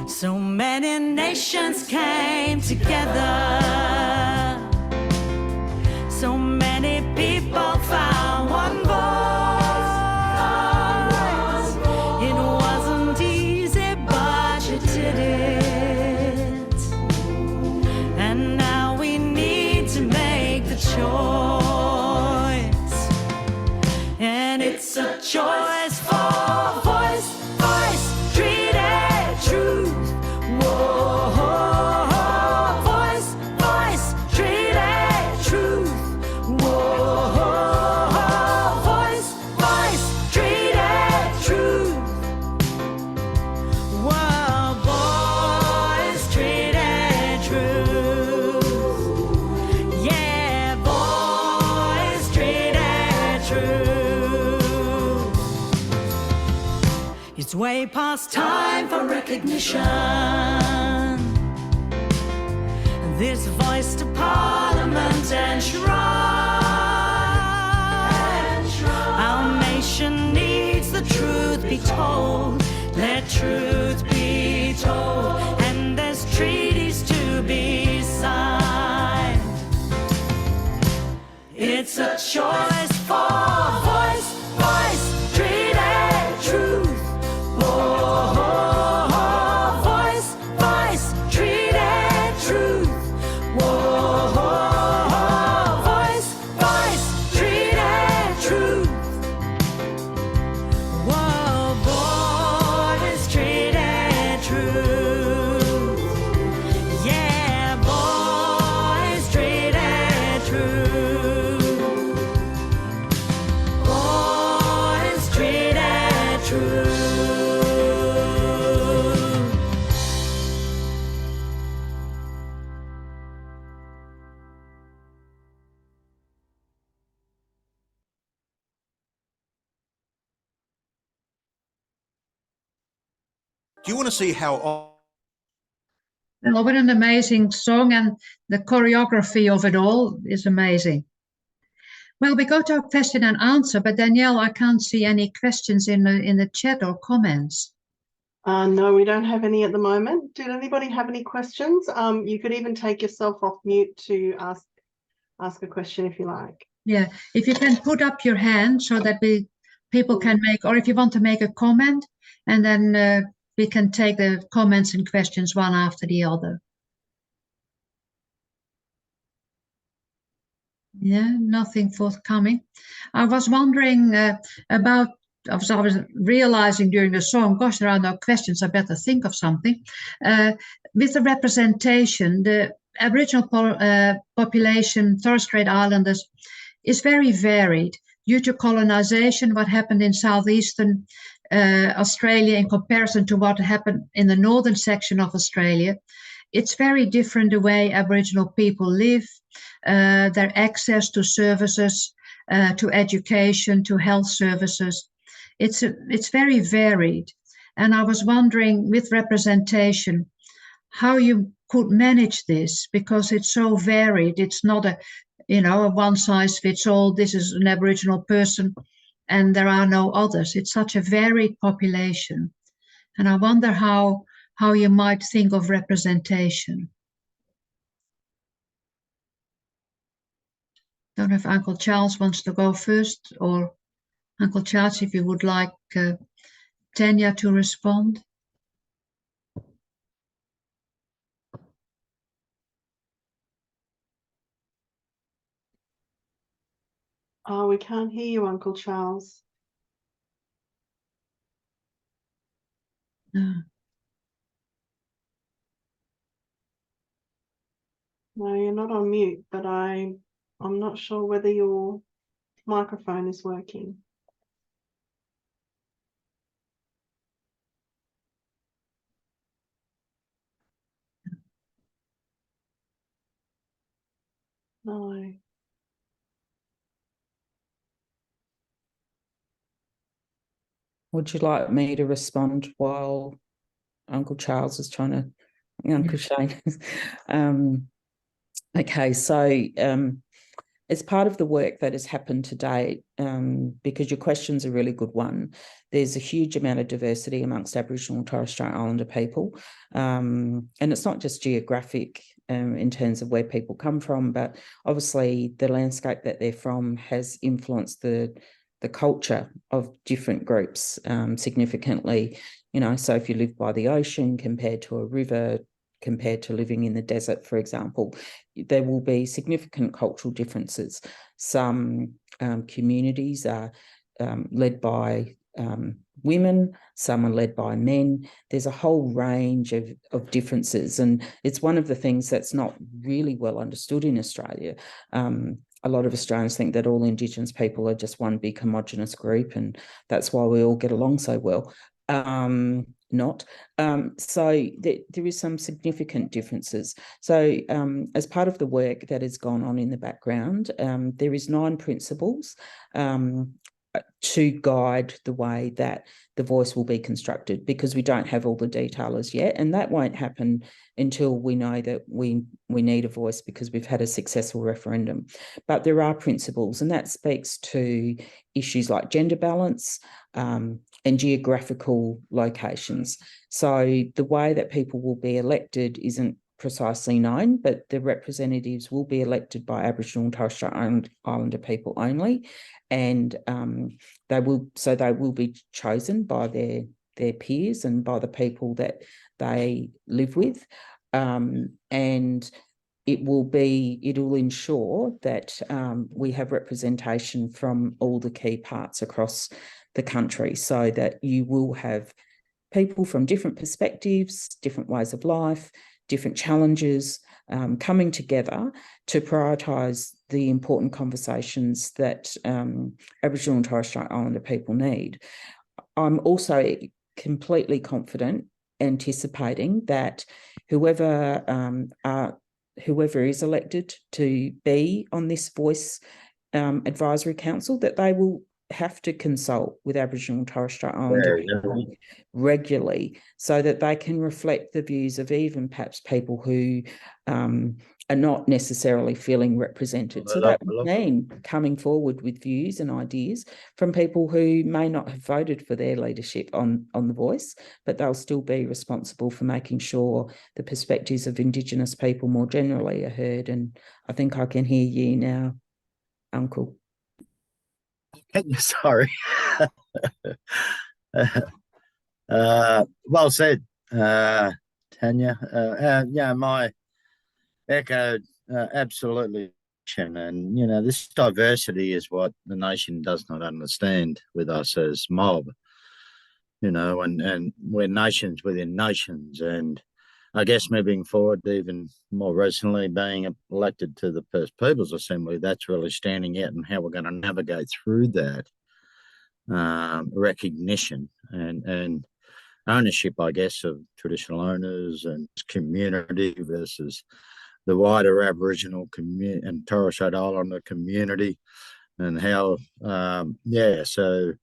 So many nations came together. So many people found one voice. Choice, and it's a choice for voice, voice, treated It's way past time for recognition. This voice to Parliament and Shrine. Our nation needs the truth be told. Let truth be told. And there's treaties to be signed. It's a choice for voice, voice, treaty, truth. Whoa, voice, voice, treaty, truth. Whoa, voice, voice, treaty, truth. Whoa, voice, treaty, truth. Yeah, voice, treaty, truth. Voice, treaty, truth. Do you want to see how Well, what an amazing song, and the choreography of it all is amazing. Well, we go to our question and answer, but Danielle, I can't see any questions in the chat or comments. No, we don't have any at the moment. Did anybody have any questions? You could even take yourself off mute to ask a question if you like. Yeah, if you can put up your hand so that people can make, or if you want to make a comment, and then we can take the comments and questions one after the other. Yeah, nothing forthcoming. I was wondering about, I was realizing during the song, gosh, there are no questions, I better think of something. With the representation, the Aboriginal population, Torres Strait Islanders, is very varied due to colonization, what happened in southeastern Australia in comparison to what happened in the northern section of Australia. It's very different the way Aboriginal people live, their access to services, to education, to health services. It's very varied. And I was wondering, with representation, how you could manage this, because it's so varied. It's not a one size fits all, this is an Aboriginal person and there are no others. It's such a varied population. And I wonder how you might think of representation. Don't know if Uncle Charles wants to go first, or Uncle Charles, if you would like Tanya to respond. Oh, we can't hear you, Uncle Charles. No. No, you're not on mute, but I'm not sure whether your microphone is working. No. Would you like me to respond while Uncle Charles is trying to, Uncle Shane? Okay, so as part of the work that has happened today, because your question's a really good one, there's a huge amount of diversity amongst Aboriginal and Torres Strait Islander people. And it's not just geographic in terms of where people come from, but obviously the landscape that they're from has influenced the culture of different groups significantly. So if you live by the ocean compared to a river, compared to living in the desert, for example, there will be significant cultural differences. Some communities are led by women, some are led by men. There's a whole range of differences, and it's one of the things that's not really well understood in Australia. A lot of Australians think that all Indigenous people are just one big homogenous group, and that's why we all get along so well. Not. So there is some significant differences. So as part of the work that has gone on in the background, there is 9 principles to guide the way that the voice will be constructed, because we don't have all the detail as yet, and that won't happen until we know that we need a voice because we've had a successful referendum. But there are principles, and that speaks to issues like gender balance and geographical locations. So the way that people will be elected isn't precisely known, but the representatives will be elected by Aboriginal and Torres Strait Islander people only, and they will be chosen by their peers and by the people that they live with, and it'll ensure that we have representation from all the key parts across the country, so that you will have people from different perspectives, different ways of life, different challenges, coming together to prioritise the important conversations that Aboriginal and Torres Strait Islander people need. I'm also completely confident, anticipating that whoever is elected to be on this Voice Advisory Council, that they will have to consult with Aboriginal and Torres Strait Islander people regularly, so that they can reflect the views of even perhaps people who are not necessarily feeling represented. So that would mean coming forward with views and ideas from people who may not have voted for their leadership on the Voice, but they'll still be responsible for making sure the perspectives of Indigenous people more generally are heard. And I think I can hear you now, Uncle. Sorry. Well said, Tanya. Yeah, my echo absolutely. And, you know, this diversity is what the nation does not understand with us as mob, you know, and we're nations within nations. And I guess moving forward, even more recently, being elected to the First Peoples Assembly, that's really standing out, and how we're going to navigate through that recognition and ownership, I guess, of traditional owners and community versus the wider Aboriginal community and Torres Strait Islander community, and how, so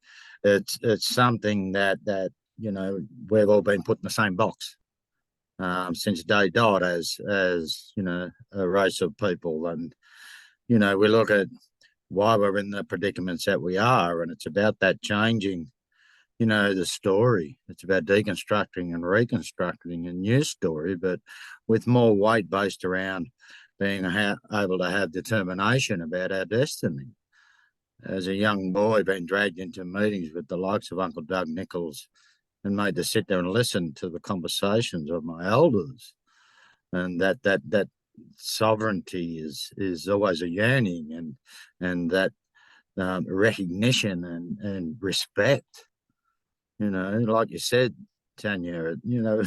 it's something that you know, we've all been put in the same box since day dot as you know, a race of people. And you know, we look at why we're in the predicaments that we are, and it's about that changing, you know, the story. It's about deconstructing and reconstructing a new story, but with more weight based around being able to have determination about our destiny. As a young boy, being dragged into meetings with the likes of Uncle Doug Nichols and made to sit there and listen to the conversations of my elders, and that sovereignty is always a yearning, and that recognition and respect. You know, like you said, Tanya, you know,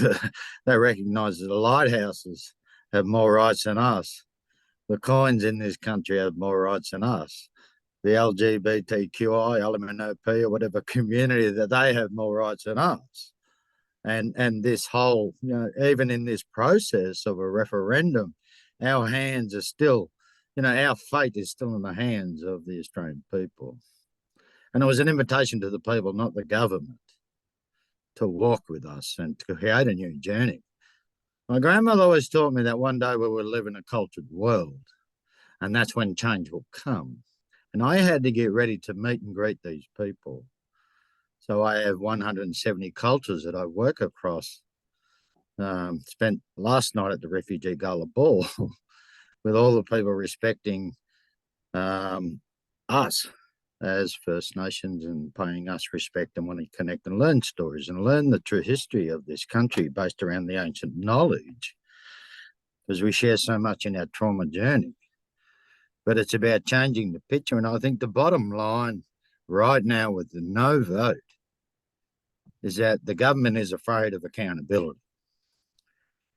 they recognise that the lighthouses have more rights than us. The coins in this country have more rights than us. The LGBTQI, LMNOP, or whatever community, that they have more rights than us. And this whole, you know, even in this process of a referendum, our hands are still, you know, our fate is still in the hands of the Australian people. And it was an invitation to the people, not the government, to walk with us and to create a new journey. My grandmother always taught me that one day we will live in a cultured world, and that's when change will come. And I had to get ready to meet and greet these people. So I have 170 cultures that I work across. Spent last night at the Refugee Gala Ball with all the people respecting us as First Nations and paying us respect, and wanting to connect and learn stories and learn the true history of this country based around the ancient knowledge, because we share so much in our trauma journey. But it's about changing the picture. And I think the bottom line right now with the no vote is that the government is afraid of accountability.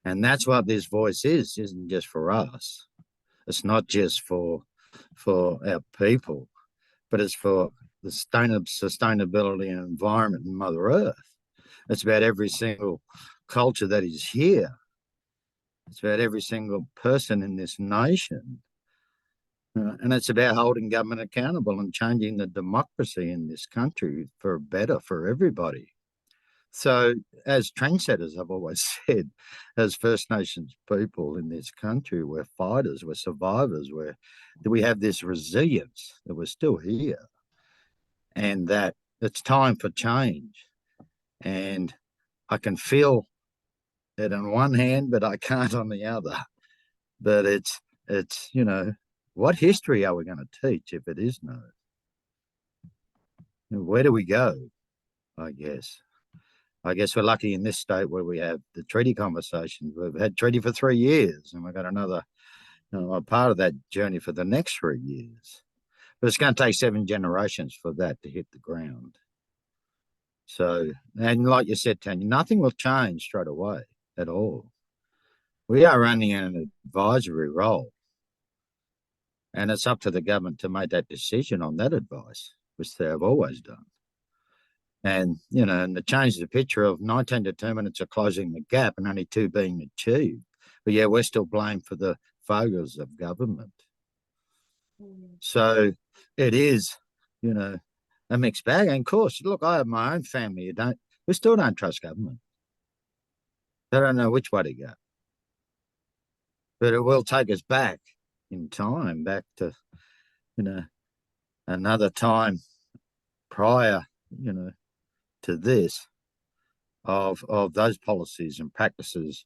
And that's what this voice is. It isn't just for us. It's not just for our people, but it's for the sustainability and environment and Mother Earth. It's about every single culture that is here. It's about every single person in this nation. And it's about holding government accountable and changing the democracy in this country for better for everybody. So, as trendsetters, I've always said, as First Nations people in this country, we're fighters, we're survivors, we have this resilience that we're still here, and that it's time for change. And I can feel it on one hand, but I can't on the other. But it's what history are we going to teach if it is no? Where do we go? I guess we're lucky in this state where we have the treaty conversations. We've had treaty for 3 years, and we've got another a part of that journey for the next 3 years. But it's going to take 7 generations for that to hit the ground. So, and like you said, Tanya, nothing will change straight away at all. We are running an advisory role, and it's up to the government to make that decision on that advice, which they have always done. And, and it changes the picture of 19 determinants are closing the gap and only 2 being achieved. But yeah, we're still blamed for the failures of government. So it is, a mixed bag. And of course, look, I have my own family. We still don't trust government. They don't know which way to go. But it will take us back in time, back to, another time prior, to this, of those policies and practices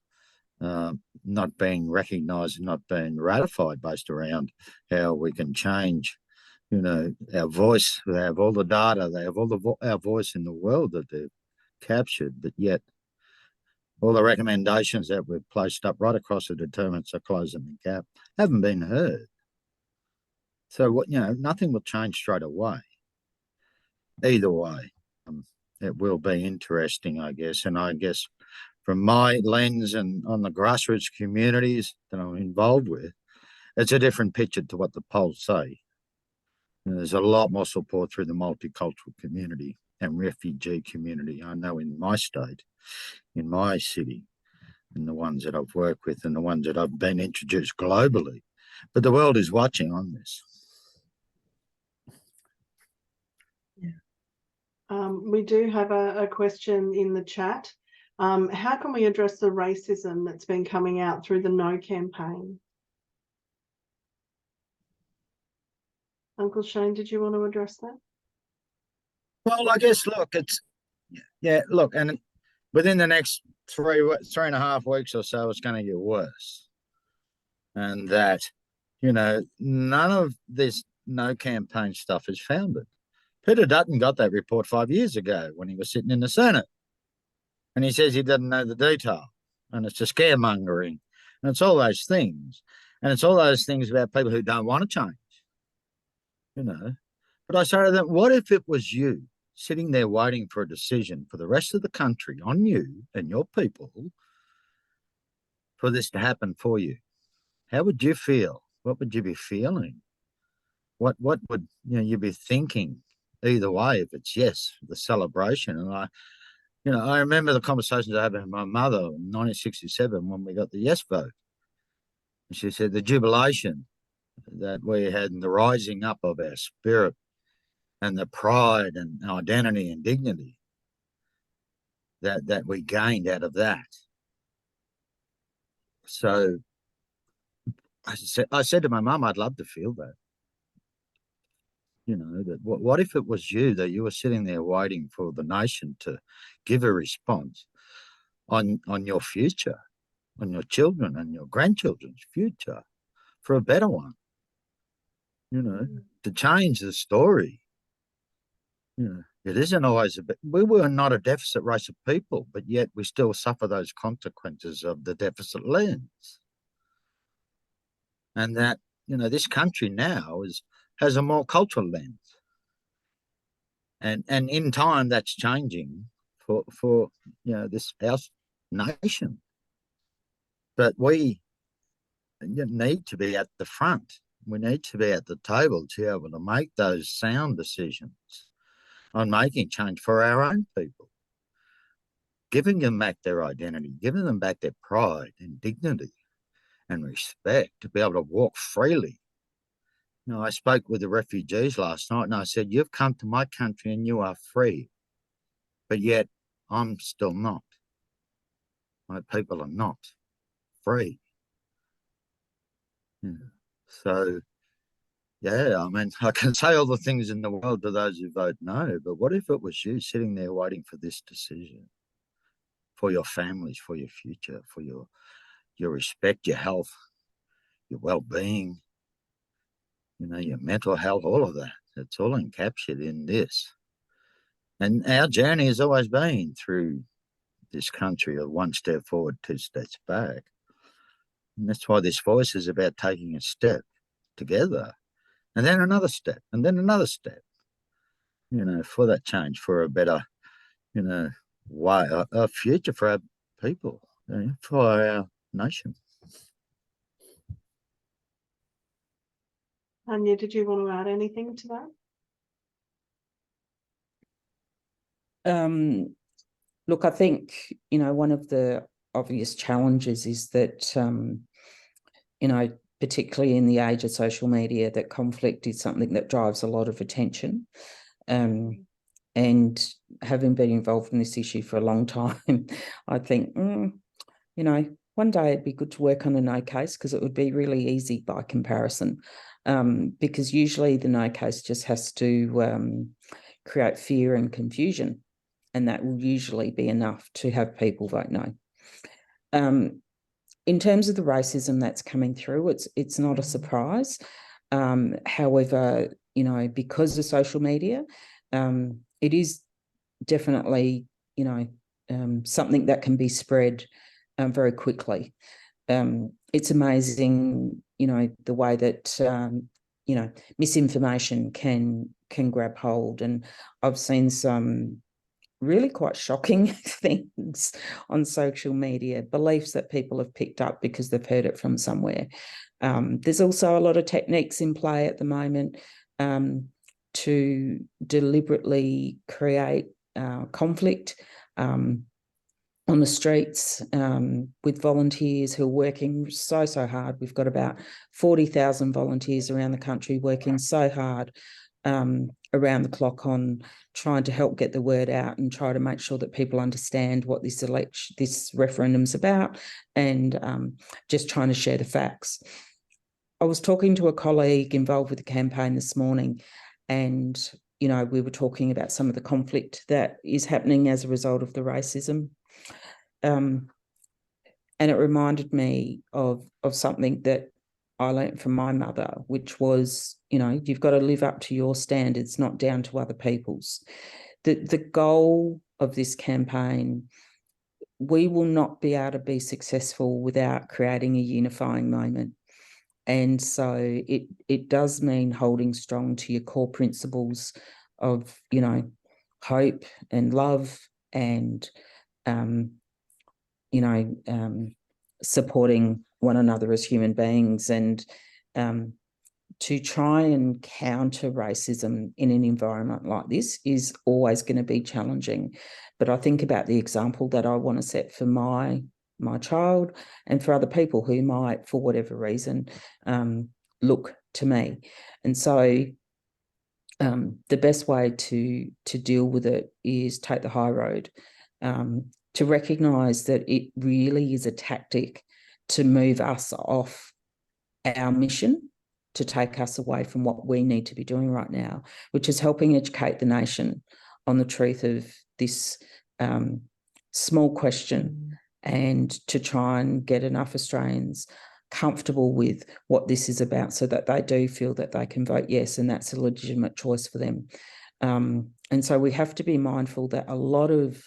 not being recognised and not being ratified, based around how we can change, our voice. They have all the data, they have all our voice in the world that they've captured, but yet all the recommendations that we've placed up right across the determinants of closing the gap haven't been heard. So nothing will change straight away. Either way, it will be interesting, I guess. And I guess from my lens and on the grassroots communities that I'm involved with, it's a different picture to what the polls say. There's a lot more support through the multicultural community and refugee community. I know in my state, in my city, and the ones that I've worked with and the ones that I've been introduced globally. But the world is watching on this. We do have a question in the chat. How can we address the racism that's been coming out through the No campaign? Uncle Shane, did you want to address that? Well, I guess, look, and within the next 3.5 weeks or so, it's going to get worse. And that, none of this No campaign stuff is founded. Peter Dutton got that report 5 years ago when he was sitting in the Senate. And he says he doesn't know the detail. And it's just scaremongering. And it's all those things. And it's all those things about people who don't want to change. But I say to them, what if it was you sitting there waiting for a decision for the rest of the country on you and your people for this to happen for you? How would you feel? What would you be feeling? What would you be thinking? Either way, if it's yes, the celebration. And I remember the conversations I had with my mother in 1967 when we got the yes vote. And she said the jubilation that we had and the rising up of our spirit and the pride and identity and dignity that we gained out of that. So I said to my mum, I'd love to feel that. That what if it was you, that you were sitting there waiting for the nation to give a response on your future, on your children and your grandchildren's future, for a better one, to change the story. It isn't always we were not a deficit race of people, but yet we still suffer those consequences of the deficit lens. And that, this country now has a more cultural lens. And in time that's changing for this our nation. But we need to be at the front. We need to be at the table to be able to make those sound decisions on making change for our own people, giving them back their identity, giving them back their pride and dignity and respect to be able to walk freely You know, I spoke with the refugees last night and I said, you've come to my country and you are free, but yet I'm still not. My people are not free. Yeah. So, yeah, I mean, I can say all the things in the world to those who vote no, but what if it was you sitting there waiting for this decision? For your families, for your future, for your respect, your health, your well-being, you know, your mental health, all of that. It's all encapsulated in this. And our journey has always been through this country of one step forward, two steps back. And that's why this voice is about taking a step together and then another step and then another step, you know, for that change, for a better, you know, way, a future for our people, you know, for our nation. Anya, did you want to add anything to that? Look, I think, you know, one of the obvious challenges is that, you know, particularly in the age of social media, that conflict is something that drives a lot of attention. And having been involved in this issue for a long time, I think, you know, one day it'd be good to work on a no case, because it would be really easy by comparison, because usually the no case just has to create fear and confusion, and that will usually be enough to have people vote no. In terms of the racism that's coming through, it's not a surprise. However, you know, because of social media, it is definitely, you know, something that can be spread very quickly. It's amazing, you know, the way that, you know, misinformation can grab hold. And I've seen some really quite shocking things on social media, beliefs that people have picked up because they've heard it from somewhere. There's also a lot of techniques in play at the moment to deliberately create conflict on the streets with volunteers who are working so hard. We've got about 40,000 volunteers around the country working so hard around the clock on trying to help get the word out and try to make sure that people understand what this referendum's about, and just trying to share the facts. I was talking to a colleague involved with the campaign this morning, and, you know, we were talking about some of the conflict that is happening as a result of the racism. And it reminded me of something that I learned from my mother, which was, you know, you've got to live up to your standards, not down to other people's. The goal of this campaign, we will not be able to be successful without creating a unifying moment. And so it does mean holding strong to your core principles of, you know, hope and love and, you know, supporting one another as human beings, and to try and counter racism in an environment like this is always going to be challenging. But I think about the example that I want to set for my child and for other people who might, for whatever reason, look to me. And so the best way to deal with it is take the high road, to recognise that it really is a tactic to move us off our mission, to take us away from what we need to be doing right now, which is helping educate the nation on the truth of this small question, and to try and get enough Australians comfortable with what this is about so that they do feel that they can vote yes, and that's a legitimate choice for them. And so we have to be mindful that a lot of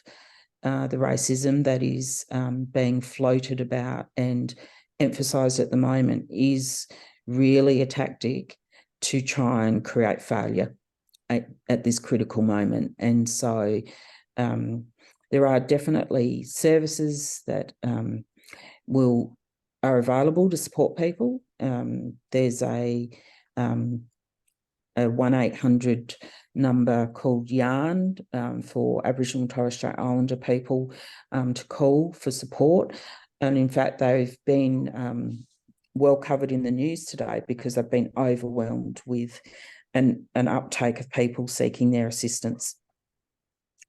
the racism that is being floated about and emphasised at the moment is really a tactic to try and create failure at this critical moment. And so there are definitely services that are available to support people. There's a 1-800 number called YARN for Aboriginal and Torres Strait Islander people to call for support. And in fact, they've been well covered in the news today because they've been overwhelmed with an uptake of people seeking their assistance.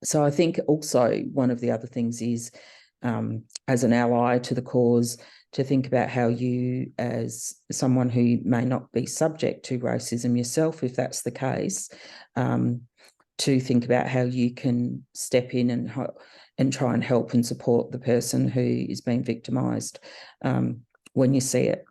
So I think also one of the other things is, as an ally to the cause, to think about how you, as someone who may not be subject to racism yourself, if that's the case, to think about how you can step in and try and help and support the person who is being victimised when you see it.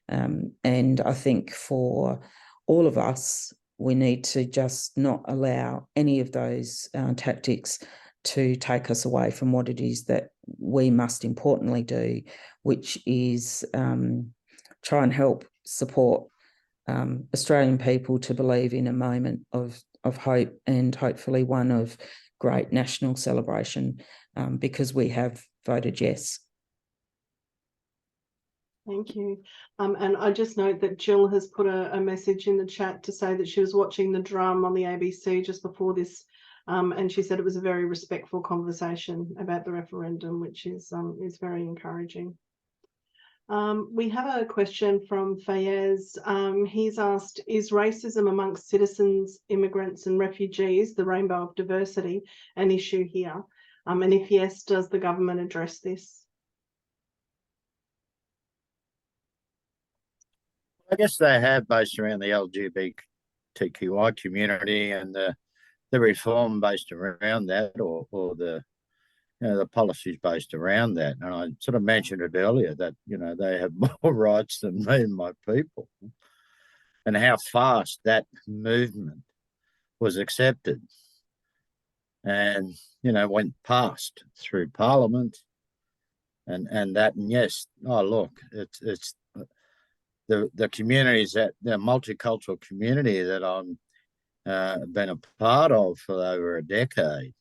And I think for all of us, we need to just not allow any of those tactics to take us away from what it is that we must importantly do, which is try and help support Australian people to believe in a moment of hope, and hopefully one of great national celebration, because we have voted yes. Thank you. And I just note that Jill has put a message in the chat to say that she was watching the drum on the ABC just before this, and she said it was a very respectful conversation about the referendum, which is very encouraging. We have a question from Fayez. He's asked, is racism amongst citizens, immigrants and refugees, the rainbow of diversity, an issue here? And if yes, does the government address this? I guess they have, based around the LGBTQI community and the reform based around that, or the the policies based around that. And I sort of mentioned it earlier that they have more rights than me and my people, and how fast that movement was accepted and went past through Parliament and that. And yes, oh look, it's the communities, that the multicultural community that I'm been a part of for over a decade,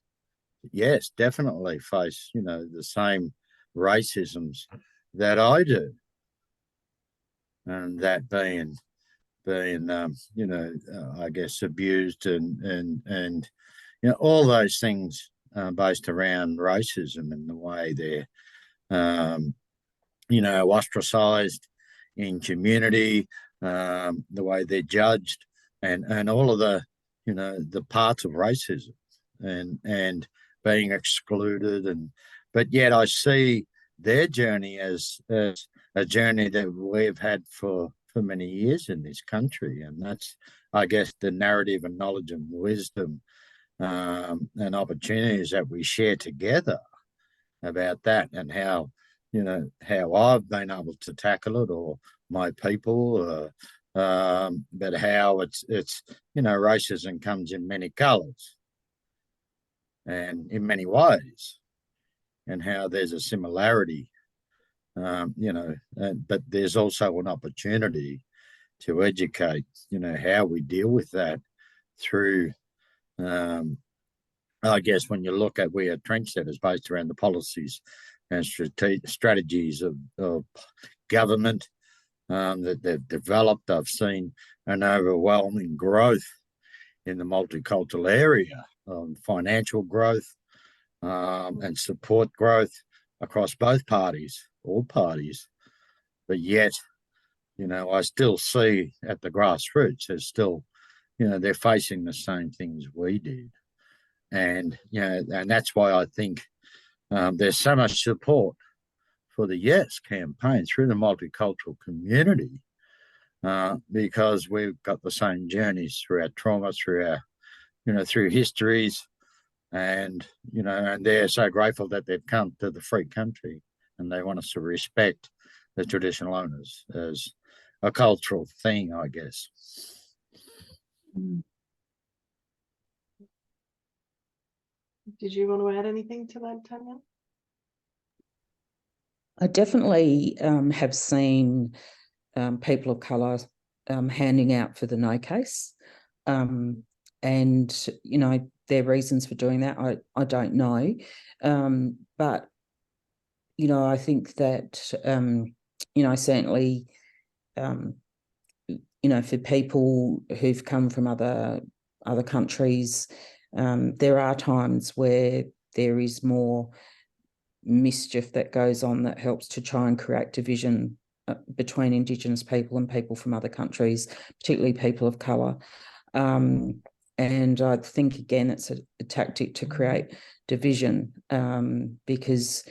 yes, definitely face the same racisms that I do, and that being I guess abused and all those things based around racism and the way they're ostracized in community, the way they're judged, and all of the the parts of racism and being excluded, but yet I see their journey as a journey that we've had for many years in this country, and that's, I guess, the narrative and knowledge and wisdom and opportunities that we share together about that, and how how I've been able to tackle it, or my people, but how it's racism comes in many colours and in many ways, and how there's a similarity, but there's also an opportunity to educate, how we deal with that through, I guess, when you look at, we are trendsetters based around the policies and strategies of government that they've developed. I've seen an overwhelming growth in the multicultural area, financial growth and support growth across both parties, all parties. But yet, I still see at the grassroots, there's still, they're facing the same things we did. And, and that's why I think there's so much support for the Yes campaign through the multicultural community, because we've got the same journeys through our trauma, through our, through histories, and, and they're so grateful that they've come to the free country, and they want us to respect the traditional owners as a cultural thing, I guess. Did you want to add anything to that, Tanya? I definitely have seen people of colour handing out for the no case, and their reasons for doing that, I don't know, but I think that certainly for people who've come from other countries, there are times where there is more mischief that goes on that helps to try and create division between Indigenous people and people from other countries, particularly people of colour. And I think, again, it's a tactic to create division, because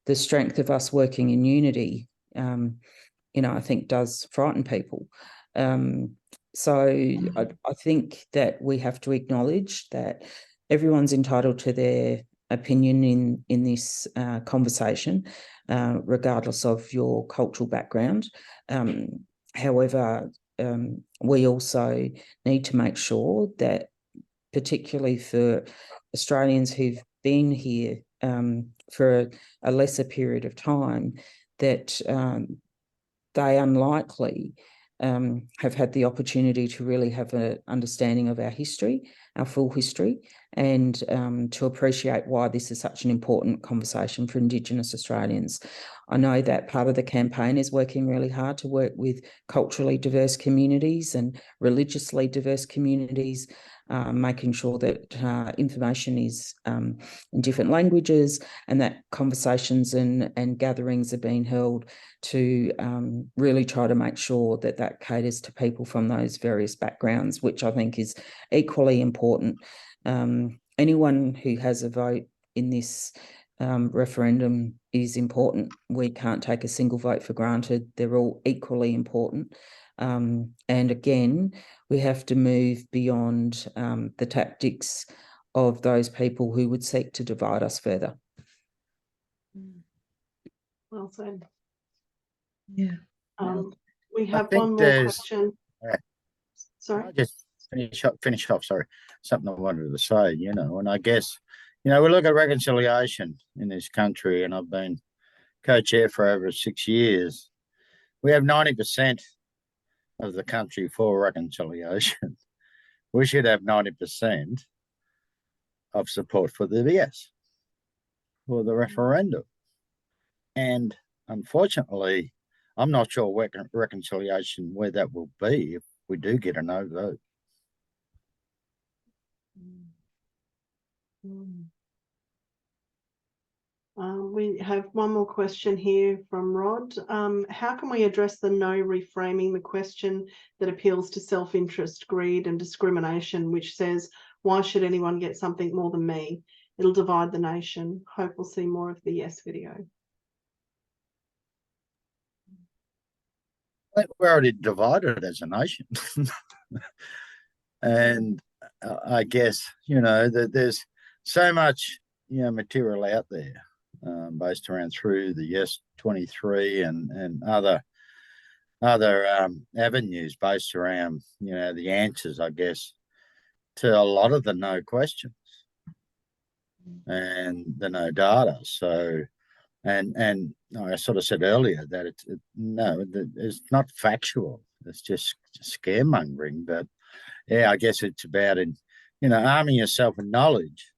the strength of us working in unity, I think does frighten people. So I think that we have to acknowledge that everyone's entitled to their opinion in this conversation, regardless of your cultural background. However, we also need to make sure that, particularly for Australians who've been here for a lesser period of time, that they unlikely have had the opportunity to really have an understanding of our history, our full history, and to appreciate why this is such an important conversation for Indigenous Australians. I know that part of the campaign is working really hard to work with culturally diverse communities and religiously diverse communities, making sure that information is in different languages, and that conversations and gatherings are being held to really try to make sure that that caters to people from those various backgrounds, which I think is equally important. Anyone who has a vote in this referendum is important. We can't take a single vote for granted. They're all equally important. And again, we have to move beyond the tactics of those people who would seek to divide us further. Well said. Yeah. We have one more question. Sorry. I'll just finish off. Sorry, something I wanted to say. And I guess, we look at reconciliation in this country, and I've been co-chair for over 6 years. We have 90% of the country for reconciliation. We should have 90% of support for the yes, for the referendum. And unfortunately, I'm not sure reconciliation where that will be if we do get a no vote. We have one more question here from Rod. How can we address the no reframing the question that appeals to self-interest, greed and discrimination, which says, why should anyone get something more than me? It'll divide the nation. Hope we'll see more of the yes video. We're already divided as a nation. And I guess, that there's so much, material out there based around through the Yes 23 and other avenues based around, the answers, I guess, to a lot of the no questions and the no data. So, and I sort of said earlier that it's not factual. It's just scaremongering. But yeah, I guess it's about arming yourself with knowledge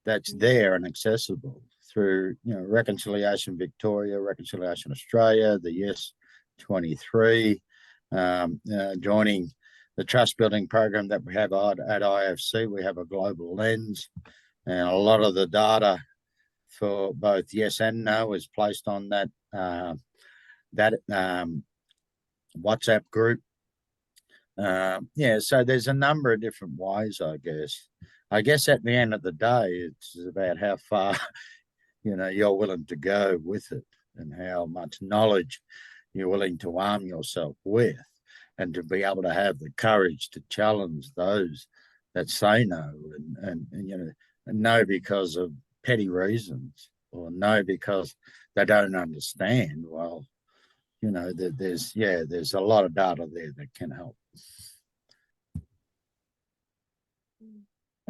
that's there and accessible through Reconciliation Victoria, Reconciliation Australia, the Yes 23, joining the trust building program that we have at IFC. We have a global lens, and a lot of the data for both yes and no is placed on that WhatsApp group. So there's a number of different ways, I guess. I guess at the end of the day, it's about how far you're willing to go with it, and how much knowledge you're willing to arm yourself with, and to be able to have the courage to challenge those that say no, and no because of petty reasons, or no because they don't understand. Well, there's a lot of data there that can help.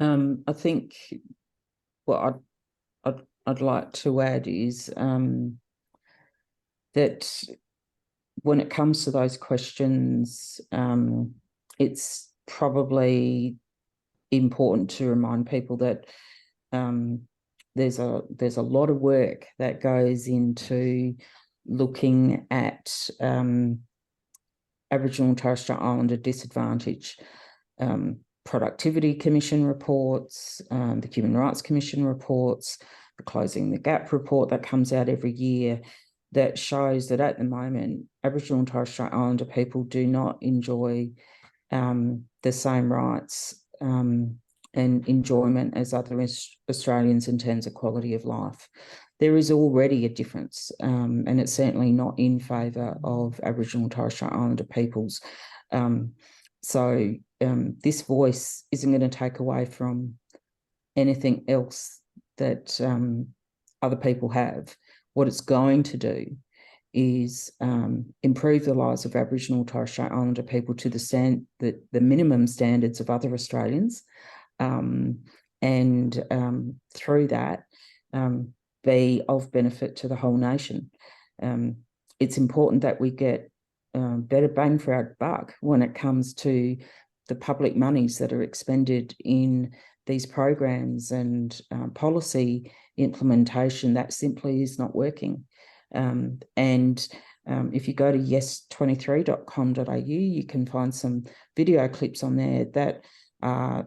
I think what I'd like to add is that when it comes to those questions, it's probably important to remind people that there's a lot of work that goes into looking at Aboriginal and Torres Strait Islander disadvantage. Productivity Commission reports, the Human Rights Commission reports, the Closing the Gap report that comes out every year. that shows that at the moment, Aboriginal and Torres Strait Islander people do not enjoy the same rights and enjoyment as other Australians in terms of quality of life. There is already a difference, and it's certainly not in favour of Aboriginal and Torres Strait Islander peoples. So this voice isn't going to take away from anything else that other people have. What it's going to do is improve the lives of Aboriginal and Torres Strait Islander people to the minimum standards of other Australians, and through that be of benefit to the whole nation. It's important that we get better bang for our buck when it comes to the public monies that are expended in these programs and policy implementation that simply is not working. If you go to yes23.com.au, you can find some video clips on there that are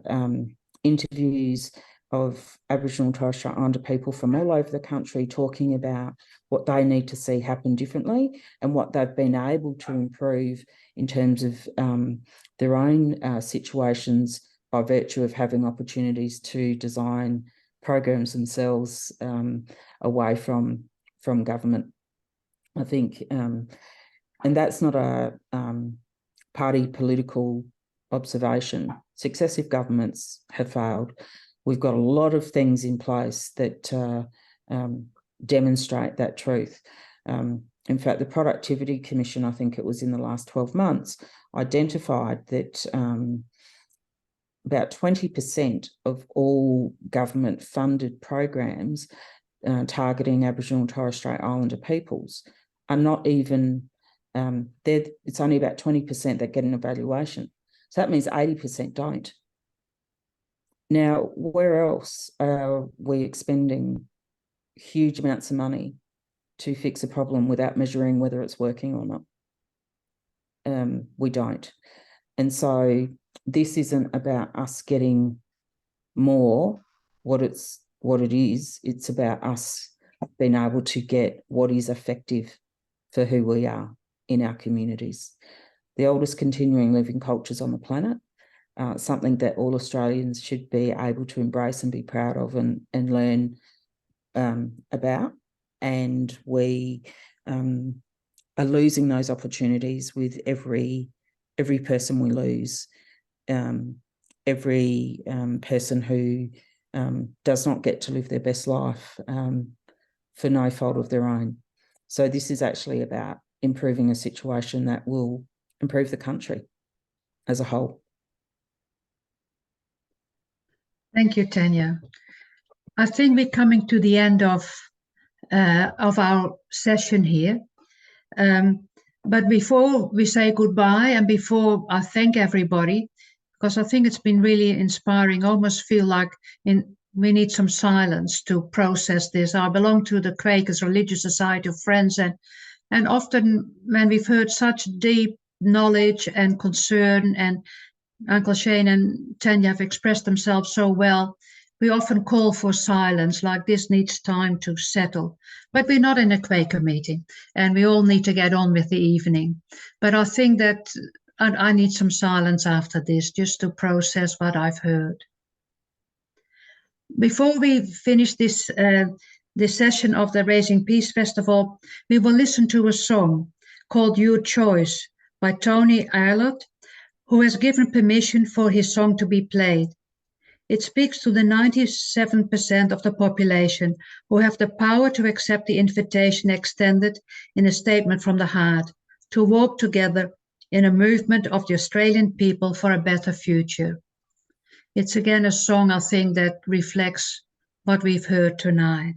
interviews of Aboriginal and Torres Strait Islander people from all over the country talking about what they need to see happen differently and what they've been able to improve in terms of their own situations by virtue of having opportunities to design programs themselves away from government. I think, and that's not a party political observation. Successive governments have failed. We've got a lot of things in place that demonstrate that truth. In fact, the Productivity Commission, I think it was in the last 12 months, identified that about 20% of all government-funded programs targeting Aboriginal and Torres Strait Islander peoples are not even, it's only about 20% that get an evaluation. So that means 80% don't. Now, where else are we expending huge amounts of money to fix a problem without measuring whether it's working or not? We don't. And so this isn't about us getting more what it is. It's about us being able to get what is effective for who we are in our communities. The oldest continuing living cultures on the planet, something that all Australians should be able to embrace and be proud of and learn about. And we are losing those opportunities with every person we lose, every person who does not get to live their best life for no fault of their own. So this is actually about improving a situation that will improve the country as a whole. Thank you, Tanya. I think we're coming to the end of our session here. But before we say goodbye and before I thank everybody, because I think it's been really inspiring, I almost feel like we need some silence to process this. I belong to the Quakers Religious Society of Friends, and often when we've heard such deep knowledge and concern, and Uncle Shane and Tanya have expressed themselves so well, we often call for silence, like this needs time to settle. But we're not in a Quaker meeting, and we all need to get on with the evening. But I think that I need some silence after this, just to process what I've heard. Before we finish this session of the Raising Peace Festival, we will listen to a song called Your Choice by Tony Aylott, who has given permission for his song to be played. It speaks to the 97% of the population who have the power to accept the invitation extended in a statement from the heart, to walk together in a movement of the Australian people for a better future. It's again a song, I think, that reflects what we've heard tonight.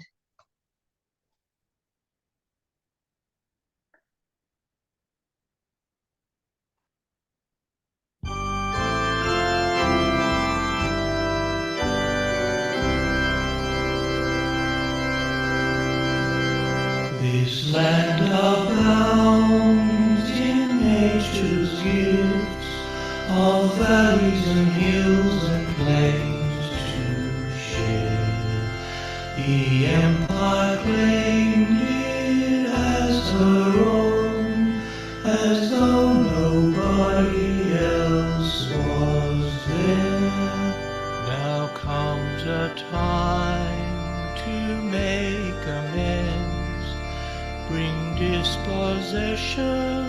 This land abounds in nature's gifts of valleys and hills and plains to share. The empire claimed it as time to make amends, bring dispossession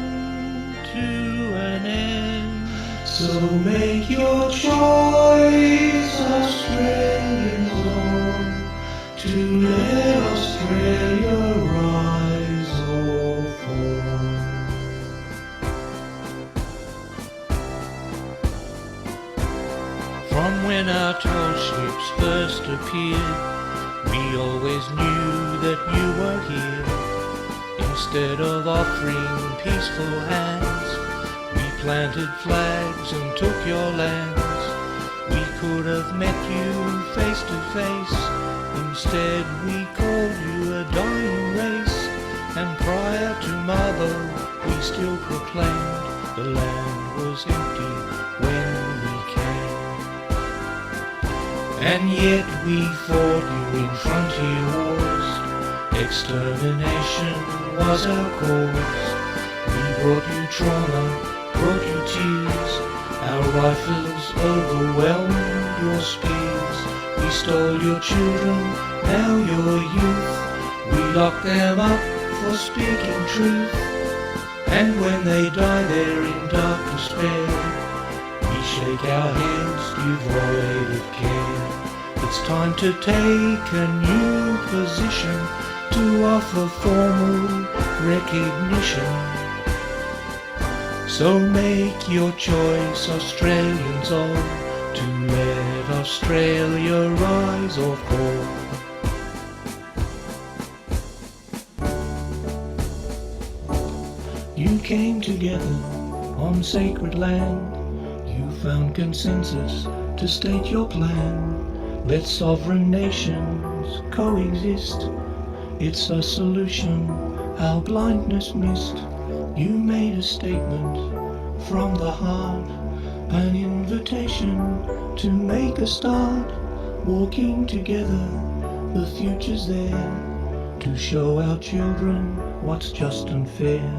to an end. So make your choice, Australians all, to let Australia rise or fall. From when our tall ships first appeared, we always knew that you were here. Instead of offering peaceful hands, we planted flags and took your lands. We could have met you face to face. Instead we called you a dying race. And prior to Marlborough we still proclaimed the land was empty when we came. And yet we fought you in frontier wars. Extermination was our cause. We brought you trauma, brought you tears. Our rifles overwhelmed your spears. We stole your children, now your youth. We locked them up for speaking truth. And when they die there in dark despair, we shake our heads devoid of care. It's time to take a new position, to offer formal recognition. So make your choice, Australians all, to let Australia rise or fall. You came together on sacred land. You found consensus to state your plan. Let sovereign nations coexist. It's a solution our blindness missed. You made a statement from the heart, an invitation to make a start. Walking together, the future's there, to show our children what's just and fair.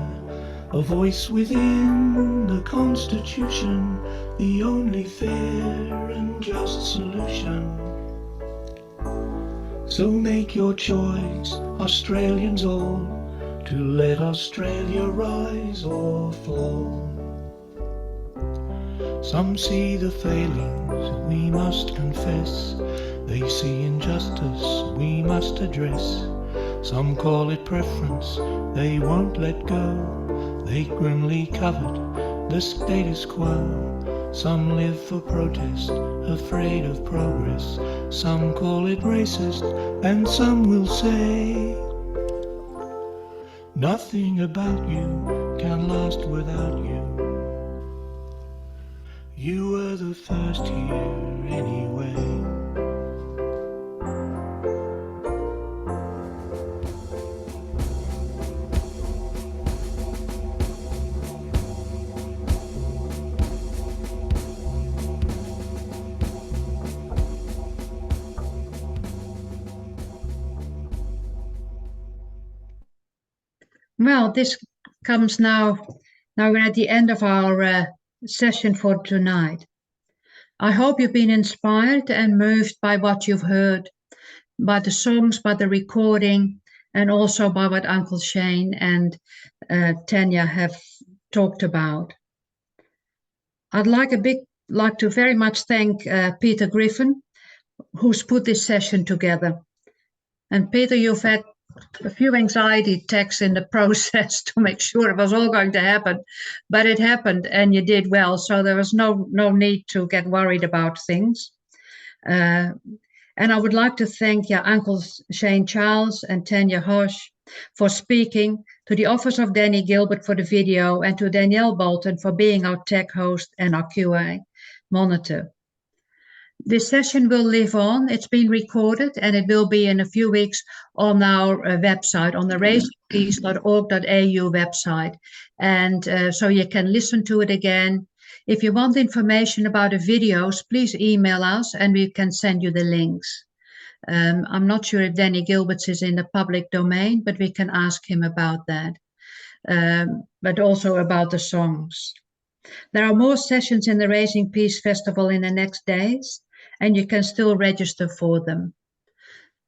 A voice within the Constitution, the only fair and just solution. So make your choice, Australians all, to let Australia rise or fall. Some see the failings we must confess. They see injustice we must address. Some call it preference, they won't let go. They grimly covet the status quo. Some live for protest, afraid of progress. Some call it racist, and some will say nothing about you can last without you. You were the first here anyway. Well, this comes now we're at the end of our session for tonight. I hope you've been inspired and moved by what you've heard, by the songs, by the recording, and also by what Uncle Shane and Tanya have talked about. I'd like to very much thank Peter Griffin, who's put this session together. And Peter, you've had a few anxiety attacks in the process to make sure it was all going to happen, but it happened and you did well. So there was no need to get worried about things. And I would like to thank Uncle Shane Charles and Tanya Hosh for speaking, to the office of Danny Gilbert for the video, and to Danielle Bolton for being our tech host and our QA monitor. This session will live on. It's been recorded and it will be in a few weeks on our website, on the raisingpeace.org.au website. And so you can listen to it again. If you want information about the videos, please email us and we can send you the links. I'm not sure if Danny Gilbert's is in the public domain, but we can ask him about that. But also about the songs. There are more sessions in the Raising Peace Festival in the next days. and you can still register for them.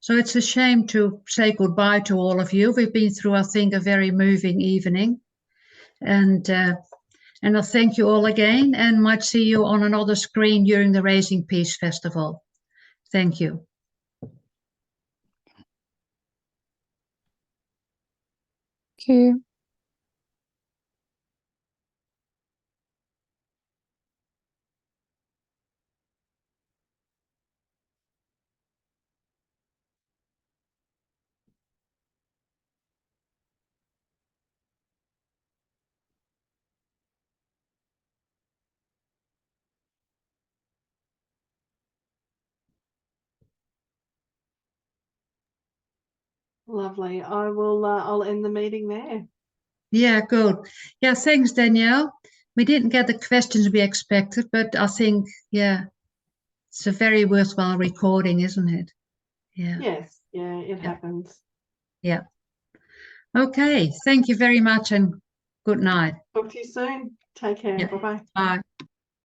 So it's a shame to say goodbye to all of you. We've been through, I think, a very moving evening. And I thank you all again, and might see you on another screen during the Raising Peace Festival. Thank you. Thank you. Lovely. I will. I'll end the meeting there. Yeah, good. Yeah, thanks, Danielle. We didn't get the questions we expected, but I think, yeah, it's a very worthwhile recording, isn't it? Yeah. Yes. Yeah, it happens. Yeah. Okay. Thank you very much, and good night. Talk to you soon. Take care. Yeah. Bye-bye. Bye.